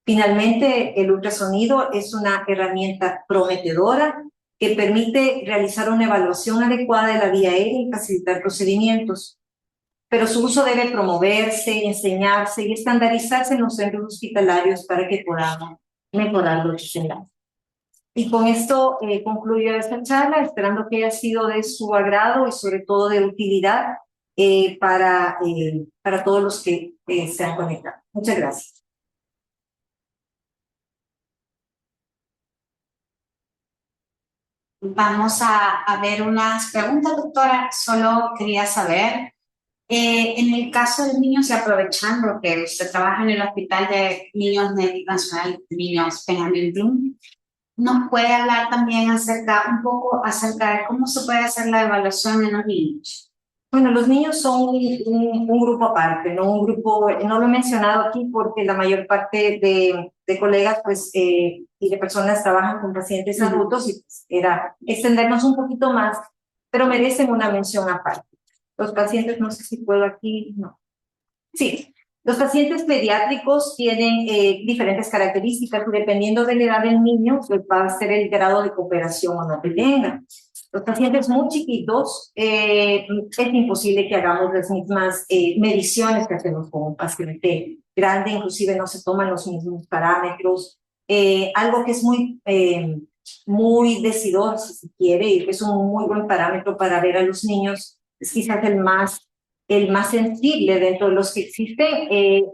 Speaker 2: Finalmente, el ultrasonido es una herramienta prometedora que permite realizar una evaluación adecuada de la vía aérea y facilitar procedimientos. Pero su uso debe promoverse, enseñarse y estandarizarse en los centros hospitalarios para que podamos mejorar los desenlaces. Y con esto concluyo esta charla, esperando que haya sido de su agrado y sobre todo de utilidad para todos los que se han conectado. Muchas gracias.
Speaker 1: Vamos a ver unas preguntas, doctora. Solo quería saber, en el caso del niño, y aprovechando que usted trabaja en el Hospital de Niños Nacional, Niños Benjamin Bloom, ¿nos puede hablar también un poco acerca de cómo se puede hacer la evaluación en los niños?
Speaker 2: Bueno, los niños son un grupo aparte, no un grupo, no lo he mencionado aquí porque la mayor parte de colegas pues, y de personas trabajan con pacientes adultos y pues, era extendernos un poquito más, pero merecen una mención aparte. Los pacientes, no sé si puedo aquí, no. Sí, los pacientes pediátricos tienen diferentes características y dependiendo de la edad del niño, pues va a ser el grado de cooperación o no que tenga. Los pacientes muy chiquitos, es imposible que hagamos las mismas mediciones que hacemos con un paciente grande, inclusive no se toman los mismos parámetros. Algo que es muy decidor, si se quiere, y que es un muy buen parámetro para ver a los niños, es quizás el más sensible dentro de los que existen,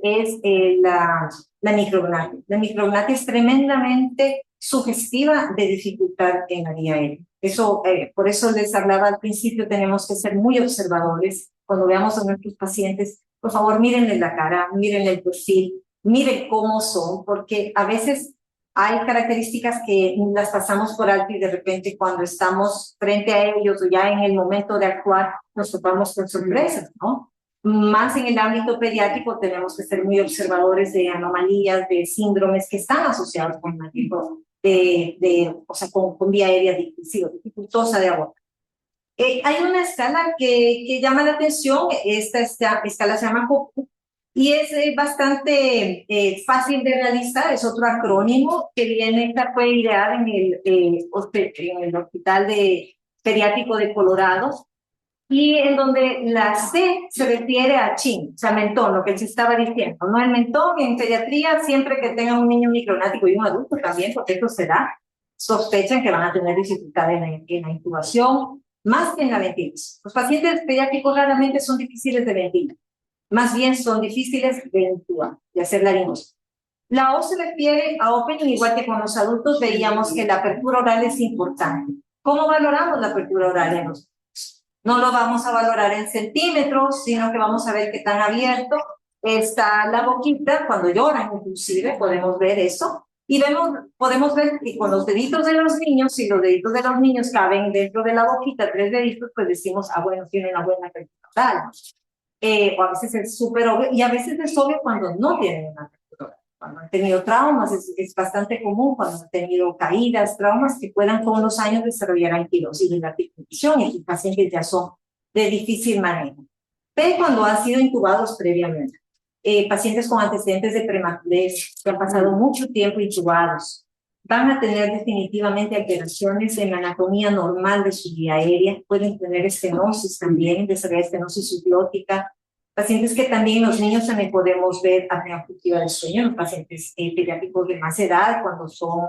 Speaker 2: es la micrognatia. La micrognatia es tremendamente sugestiva de dificultad en la vía aérea. Eso, por eso les hablaba al principio, tenemos que ser muy observadores cuando veamos a nuestros pacientes. Por favor, mírenle la cara, mírenle el perfil, miren cómo son, porque a veces hay características que las pasamos por alto y de repente cuando estamos frente a ellos o ya en el momento de actuar nos topamos con sorpresas, ¿no? Más en el ámbito pediátrico tenemos que ser muy observadores de anomalías, de síndromes que están asociados con el tipo o sea, con vía aérea dificultosa de aborto. Hay una escala que llama la atención, esta escala se llama HOPU, y es bastante fácil de realizar, es otro acrónimo que fue ideado en el Hospital Pediátrico de Colorado, y en donde la C se refiere a chin, o sea, mentón, lo que se estaba diciendo, ¿no? El mentón en pediatría, siempre que tenga un niño micronático y un adulto también, porque esto se da, sospechan que van a tener dificultades en la intubación, más que en la ventilación. Los pacientes pediátricos raramente son difíciles de ventilar, más bien son difíciles de intubar, de hacer laringoscopia. La O se refiere a opening, igual que con los adultos veíamos que la apertura oral es importante. ¿Cómo valoramos la apertura oral en los No lo vamos a valorar en centímetros, sino que vamos a ver qué tan abierto está la boquita. Cuando lloran, inclusive, podemos ver eso. Y podemos ver que con los deditos de los niños, si los deditos de los niños caben dentro de la boquita, 3 deditos, pues decimos, ah, bueno, tiene una buena apertura oral. O a veces es súper obvio, y a veces es obvio cuando no tienen una apertura oral. Cuando han tenido traumas, es bastante común cuando han tenido caídas, traumas que puedan con los años desarrollar anquilosis de la articulación, y los pacientes ya son de difícil manejo. Pero cuando han sido intubados previamente, pacientes con antecedentes de prematures que han pasado mucho tiempo intubados, van a tener definitivamente alteraciones en la anatomía normal de su vía aérea, pueden tener estenosis también, desarrollar estenosis subglótica, pacientes que también los niños también podemos ver apnea obstructiva del sueño, los pacientes pediátricos de más edad, cuando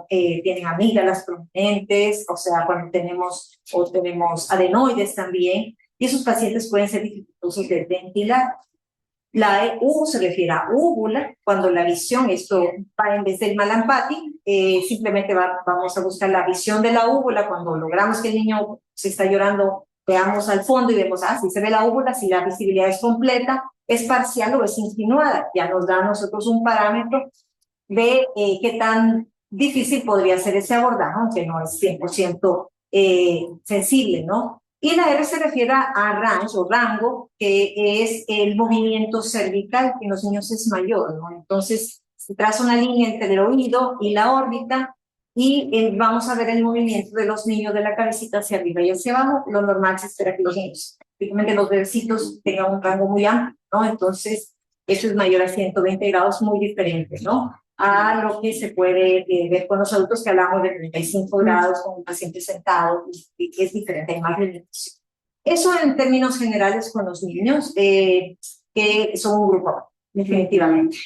Speaker 2: tienen amígdalas prominentes, o sea, cuando tenemos adenoides también, y esos pacientes pueden ser dificultosos de ventilar. La EU se refiere a úvula, cuando la visión, esto va en vez del Malampati, simplemente vamos a buscar la visión de la úvula, cuando logramos que el niño se está llorando, veamos al fondo y vemos, si se ve la úvula, si la visibilidad es completa, es parcial o es insinuada, ya nos da a nosotros un parámetro de qué tan difícil podría ser ese abordaje, aunque no es 100% sensible, ¿no? Y la R se refiere a range o rango, que es el movimiento cervical, que en los niños es mayor, ¿no? Entonces, se traza una línea entre el oído y la órbita, y vamos a ver el movimiento de los niños de la cabecita hacia arriba y hacia abajo. Lo normal se espera que los niños, típicamente los bebecitos, tengan un rango muy amplio, ¿no? Entonces, eso es mayor a 120 grados, muy diferente, ¿no? A lo que se puede ver con los adultos, que hablamos de 35 grados con un paciente sentado, y es diferente, hay más limitación. Eso en términos generales con los niños, que son un grupo, definitivamente.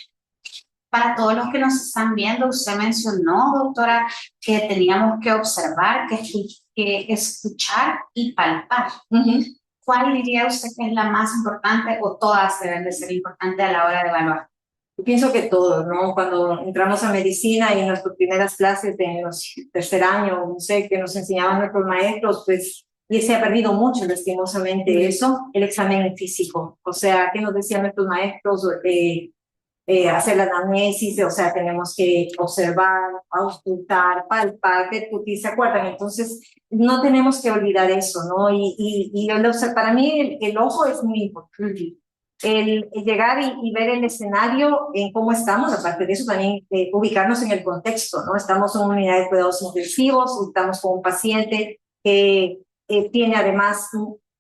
Speaker 1: Para todos los que nos están viendo, usted mencionó, doctora, que teníamos que observar, que escuchar y palpar. ¿Cuál diría usted que es la más importante, o todas deben de ser importantes a la hora de evaluar?
Speaker 2: Yo pienso que todos, ¿no? Cuando entramos a medicina y en nuestras primeras clases de tercer año, no sé, que nos enseñaban nuestros maestros, pues, y se ha perdido mucho, lastimosamente, eso, el examen físico. O sea, ¿qué nos decían nuestros maestros? Hacer la anamnesis, o sea, tenemos que observar, auscultar, palpar, percutir, ¿se acuerdan? Entonces, no tenemos que olvidar eso, ¿no? Para mí el ojo es muy importante. El llegar y ver el escenario en cómo estamos, aparte de eso también ubicarnos en el contexto, ¿no? Estamos en una unidad de cuidados intensivos, estamos con un paciente que tiene además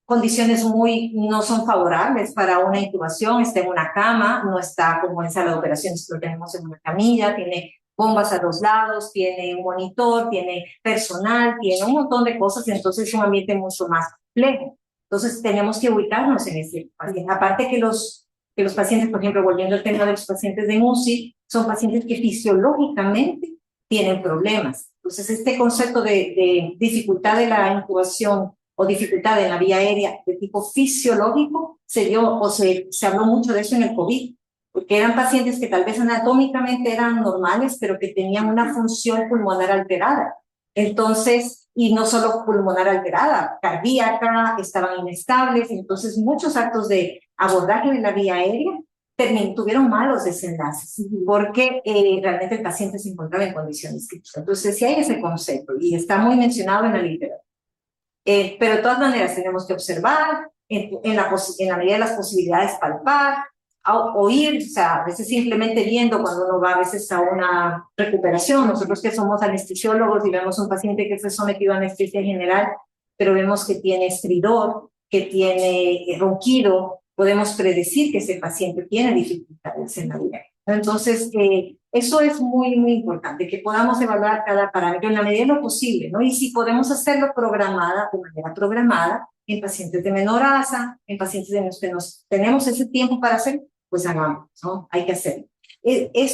Speaker 2: condiciones no son favorables para una intubación, está en una cama, no está como en sala de operaciones, lo tenemos en una camilla, tiene bombas a los lados, tiene un monitor, tiene personal, tiene un montón de cosas, entonces es un ambiente mucho más complejo. Entonces tenemos que ubicarnos en ese paciente. Aparte que los pacientes, por ejemplo, volviendo al tema de los pacientes de UCI, son pacientes que fisiológicamente tienen problemas. Entonces este concepto de dificultad de la intubación o dificultad en la vía aérea de tipo fisiológico se habló mucho de eso en el COVID, porque eran pacientes que tal vez anatómicamente eran normales, pero que tenían una función pulmonar alterada. Entonces, y no solo pulmonar alterada, cardíaca, estaban inestables, entonces muchos actos de abordaje de la vía aérea tuvieron malos desenlaces, porque realmente el paciente se encontraba en condiciones críticas. Entonces, sí hay ese concepto, y está muy mencionado en la literatura. Pero de todas maneras tenemos que observar, en la medida de las posibilidades palpar, oír, o sea, a veces simplemente viendo cuando uno va a veces a una recuperación. Nosotros que somos anestesiólogos y vemos un paciente que fue sometido a anestesia general, pero vemos que tiene estridor, que tiene ronquido, podemos predecir que ese paciente tiene dificultades en la vida. Entonces, eso es muy, muy importante, que podamos evaluar cada parámetro en la medida de lo posible, ¿no? Y si podemos hacerlo de manera programada, en pacientes de menor asa, en pacientes en los que tenemos ese tiempo para hacer, pues hagamos, ¿no? Hay que hacerlo.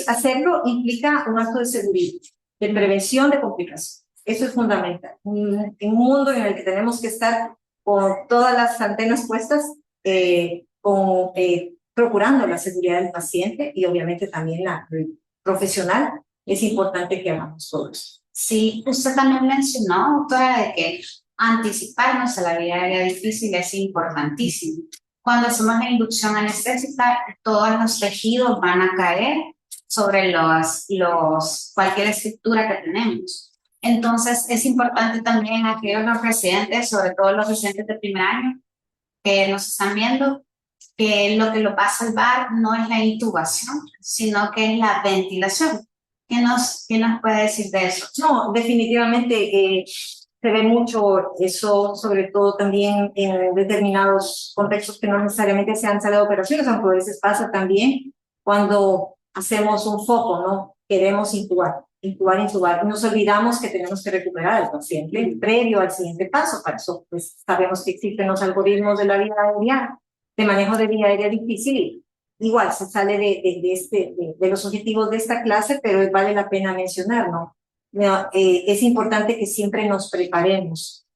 Speaker 2: Hacerlo implica un acto de seguridad, de prevención de complicaciones. Eso es fundamental. En un mundo en el que tenemos que estar con todas las antenas puestas, procurando la seguridad del paciente y obviamente también la profesional, es importante que hagamos todo eso.
Speaker 1: Sí, usted también mencionó, doctora, de que anticiparnos a la vía aérea difícil es importantísimo. Cuando hacemos la inducción anestésica, todos los tejidos van a caer sobre cualquier estructura que tenemos. Entonces, es importante también aquellos los residentes, sobre todo los residentes de primer año, que nos están viendo, que lo va a salvar no es la intubación, sino que es la ventilación. ¿Qué nos puede decir de eso?
Speaker 2: No, definitivamente se ve mucho eso, sobre todo también en determinados contextos que no necesariamente sean sala de operaciones, aunque a veces pasa también cuando hacemos un foco, ¿no? Queremos intubar. Nos olvidamos que tenemos que recuperar al paciente previo al siguiente paso. Para eso, pues, sabemos que existen los algoritmos de la vía aérea, de manejo de vía aérea difícil. Igual se sale de los objetivos de esta clase, pero vale la pena mencionar, ¿no? Es importante que siempre nos preparemos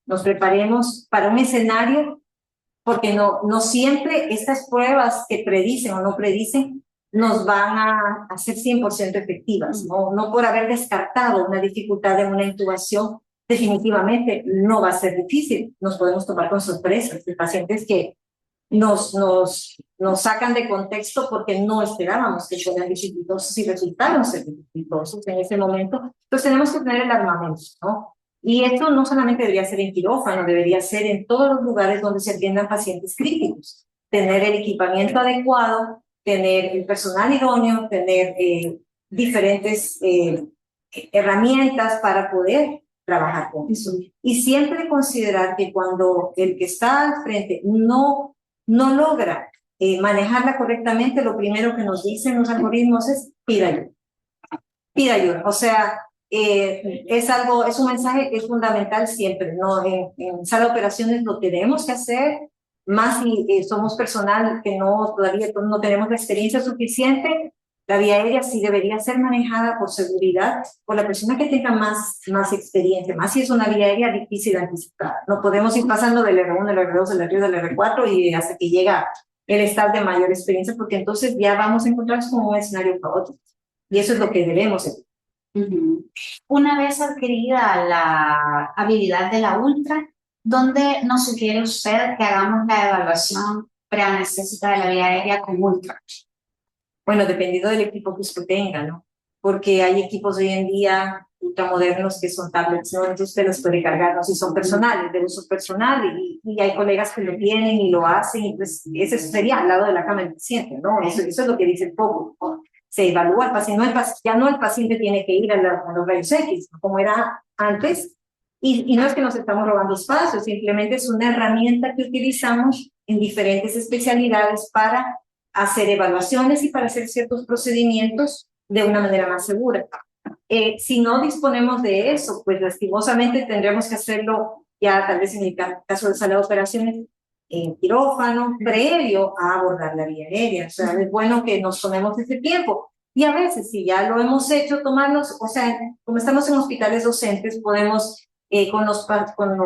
Speaker 2: para un escenario, porque no siempre estas pruebas que predicen o no predicen nos van a ser 100% efectivas, ¿no? No por haber descartado una dificultad en una intubación, definitivamente no va a ser difícil. Nos podemos tomar con sorpresas de pacientes que nos sacan de contexto porque no esperábamos que fueran dificultosos y resultaron ser dificultosos en ese momento. Entonces tenemos que tener el armamento, ¿no? Y esto no solamente debería ser en quirófano, debería ser en todos los lugares donde se atiendan pacientes críticos. Tener el equipamiento adecuado, tener el personal idóneo, tener diferentes herramientas para poder trabajar con eso. Y siempre considerar que cuando el que está al frente no logra manejarla correctamente, lo primero que nos dicen los algoritmos es pida ayuda. Pida ayuda. O sea, es un mensaje que es fundamental siempre, ¿no? En sala de operaciones lo tenemos que hacer, más si somos personal que todavía no tenemos la experiencia suficiente. La vía aérea sí debería ser manejada por seguridad por la persona que tenga más experiencia, más si es una vía aérea difícil de anticipar. No podemos ir pasando del R1, del R2, del R3, del R4 y hasta que llega el staff de mayor experiencia, porque entonces ya vamos a encontrarnos con un escenario caótico. Y eso es lo que debemos hacer.
Speaker 1: Una vez adquirida la habilidad de la ultra, ¿dónde nos sugiere usted que hagamos la evaluación preanestésica de la vía aérea con ultra?
Speaker 2: Bueno, dependiendo del equipo que usted tenga, ¿no? Porque hay equipos hoy en día ultramodernos que son tablets, ¿no? Entonces usted los puede cargar, ¿no? Si son personales, de uso personal, y hay colegas que lo tienen y lo hacen, y pues ese sería al lado de la cama del paciente, ¿no? Eso es lo que dice el poco, ¿no? Se evalúa al paciente, ya no el paciente tiene que ir a los rayos X, ¿no? Como era antes, y no es que nos estamos robando espacio, simplemente es una herramienta que utilizamos en diferentes especialidades para hacer evaluaciones y para hacer ciertos procedimientos de una manera más segura. Si no disponemos de eso, pues lastimosamente tendremos que hacerlo ya tal vez en el caso de sala de operaciones en quirófano, previo a abordar la vía aérea. O sea, es bueno que nos tomemos ese tiempo. Y a veces, si ya lo hemos hecho, tomarnos, o sea, como estamos en hospitales docentes, podemos con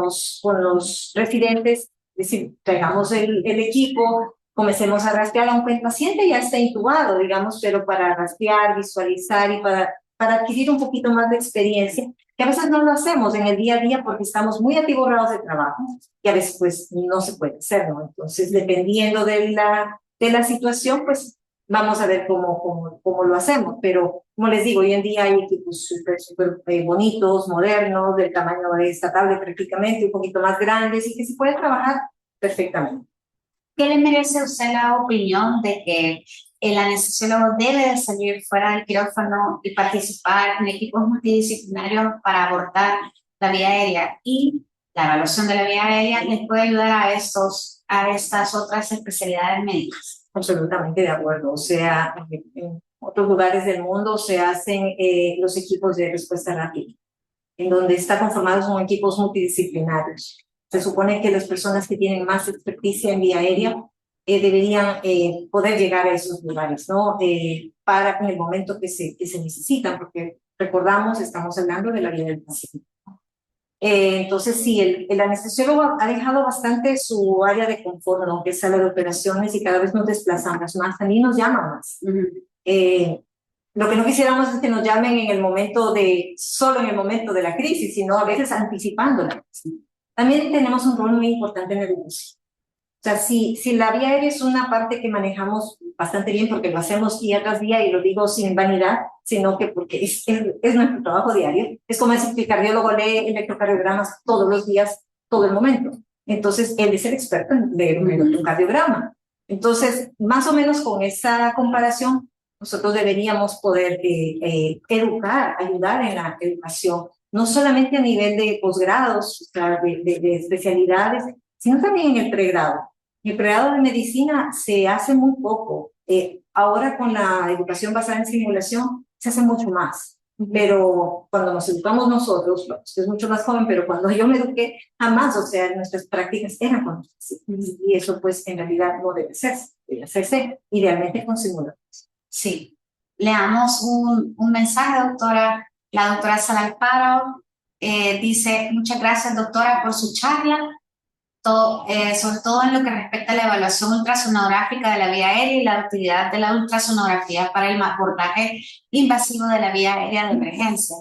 Speaker 2: los residentes decir, traigamos el equipo, comencemos a rastrear, aunque el paciente ya está intubado, digamos, pero para rastrear, visualizar y para adquirir un poquito más de experiencia, que a veces no lo hacemos en el día a día porque estamos muy atiborrados de trabajo y a veces pues no se puede hacer, ¿no? Entonces, dependiendo de la situación, pues vamos a ver cómo lo hacemos, pero como les digo, hoy en día hay equipos súper bonitos, modernos, del tamaño de esta tablet prácticamente, un poquito más grandes y que se puede trabajar perfectamente.
Speaker 1: ¿Qué le merece a usted la opinión de que el anestesiólogo debe de salir fuera del quirófano y participar en equipos multidisciplinarios para abordar la vía aérea? Y la evaluación de la vía aérea les puede ayudar a estas otras especialidades médicas.
Speaker 2: Absolutamente de acuerdo. O sea, en otros lugares del mundo se hacen los equipos de respuesta rápida, en donde están conformados con equipos multidisciplinarios. Se supone que las personas que tienen más experticia en vía aérea deberían poder llegar a esos lugares, ¿no? Para en el momento que se necesitan, porque recordamos, estamos hablando de la vida del paciente. Entonces, sí, el anestesiólogo ha dejado bastante su área de confort, ¿no? Que es sala de operaciones, y cada vez nos desplazamos más, también nos llaman más. Lo que no quisiéramos es que nos llamen solo en el momento de la crisis, sino a veces anticipándola. también tenemos un rol muy importante en el negocio. O sea, si la vía aérea es una parte que manejamos bastante bien porque lo hacemos día tras día y lo digo sin vanidad, sino que porque es nuestro trabajo diario. Es como decir que el cardiólogo lee electrocardiogramas todos los días, todo el momento. Entonces, él es el experto en leer un electrocardiograma. Entonces, más o menos con esa comparación, nosotros deberíamos poder educar, ayudar en la educación, no solamente a nivel de posgrados, o sea, de especialidades, sino también en el pregrado. El pregrado de medicina se hace muy poco. Ahora con la educación basada en simulación se hace mucho más. Pero cuando nos educamos nosotros, usted es mucho más joven, pero cuando yo me eduqué, jamás, o sea, nuestras prácticas eran con y eso pues en realidad no debe hacerse idealmente con simulación.
Speaker 1: Sí. Leamos un mensaje, doctora. La doctora Sara Alfaro dice, muchas gracias, doctora, por su charla. Sobre todo en lo que respecta a la evaluación ultrasonográfica de la vía aérea y la utilidad de la ultrasonografía para el abordaje invasivo de la vía aérea de emergencia.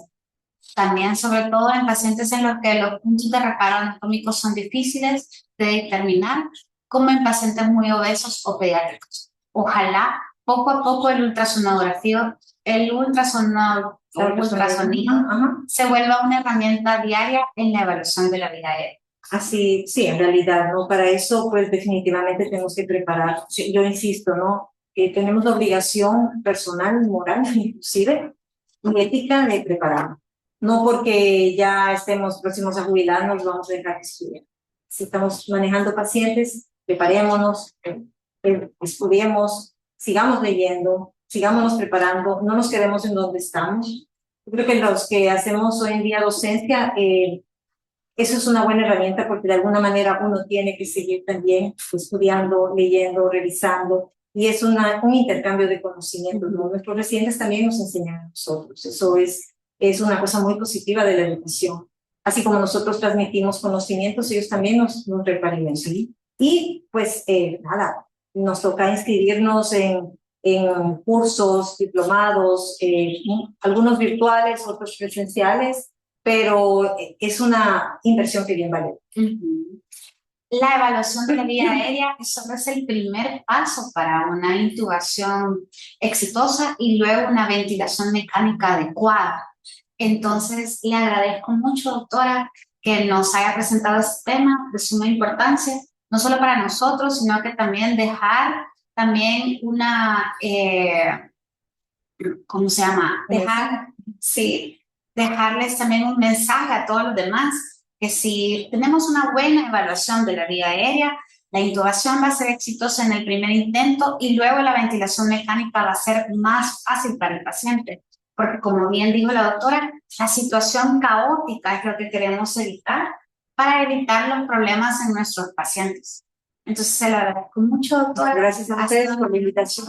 Speaker 1: También, sobre todo en pacientes en los que los puntos de reparo anatómicos son difíciles de determinar, como en pacientes muy obesos o pediátricos. Ojalá poco a poco el ultrasonografía, el ultrasonido se vuelva una herramienta diaria en la evaluación de la vía aérea.
Speaker 2: Así, sí, en realidad, ¿no? Para eso, pues definitivamente tenemos que preparar. Yo insisto, ¿no? Que tenemos la obligación personal, moral, inclusive, y ética de prepararnos. No porque ya estemos próximos a jubilarnos, vamos a dejar de estudiar. Si estamos manejando pacientes, preparémonos, estudiemos, sigamos leyendo, sigámonos preparando, no nos quedemos en donde estamos. Yo creo que los que hacemos hoy en día docencia, eso es una buena herramienta porque de alguna manera uno tiene que seguir también estudiando, leyendo, revisando, y es un intercambio de conocimientos, ¿no? Nuestros residentes también nos enseñan a nosotros. Eso es una cosa muy positiva de la educación. Así como nosotros transmitimos conocimientos, ellos también nos reparan, ¿sí? Y pues nada, nos toca inscribirnos en cursos, diplomados, algunos virtuales, otros presenciales, pero es una inversión que bien vale.
Speaker 1: La evaluación de la vía aérea solo es el primer paso para una intubación exitosa y luego una ventilación mecánica adecuada. Entonces, le agradezco mucho, doctora, que nos haya presentado este tema de suma importancia, no solo para nosotros, sino que también dejar también una, ¿cómo se llama? Dejarles también un mensaje a todos los demás, que si tenemos una buena evaluación de la vía aérea, la intubación va a ser exitosa en el primer intento y luego la ventilación mecánica va a ser más fácil para el paciente. Porque como bien dijo la doctora, la situación caótica es lo que queremos evitar para evitar los problemas en nuestros pacientes. Entonces, se lo agradezco mucho, doctora.
Speaker 2: Gracias a ustedes por la invitación.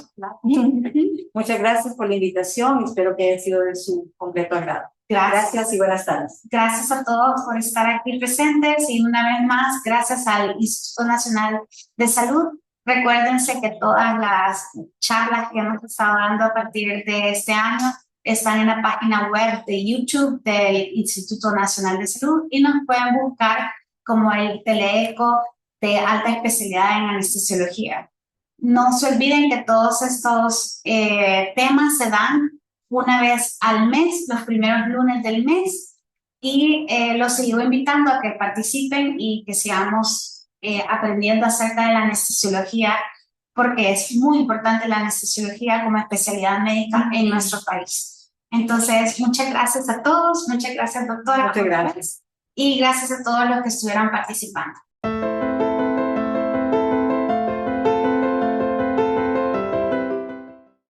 Speaker 2: Muchas gracias por la invitación. Espero que haya sido de su completo agrado. Gracias y buenas tardes.
Speaker 1: Gracias a todos por estar aquí presentes y una vez más, gracias al Instituto Nacional de Salud. Recuérdense que todas las charlas que hemos estado dando a partir de este año están en la página web de YouTube del Instituto Nacional de Salud y nos pueden buscar como el teleeco de alta especialidad en anestesiología. No se olviden que todos estos temas se dan una vez al mes, los primeros lunes del mes, y los sigo invitando a que participen y que sigamos aprendiendo acerca de la anestesiología, porque es muy importante la anestesiología como especialidad médica en nuestro país. Entonces, muchas gracias a todos, muchas gracias, doctora.
Speaker 2: Muchas gracias.
Speaker 1: Y gracias a todos los que estuvieron participando.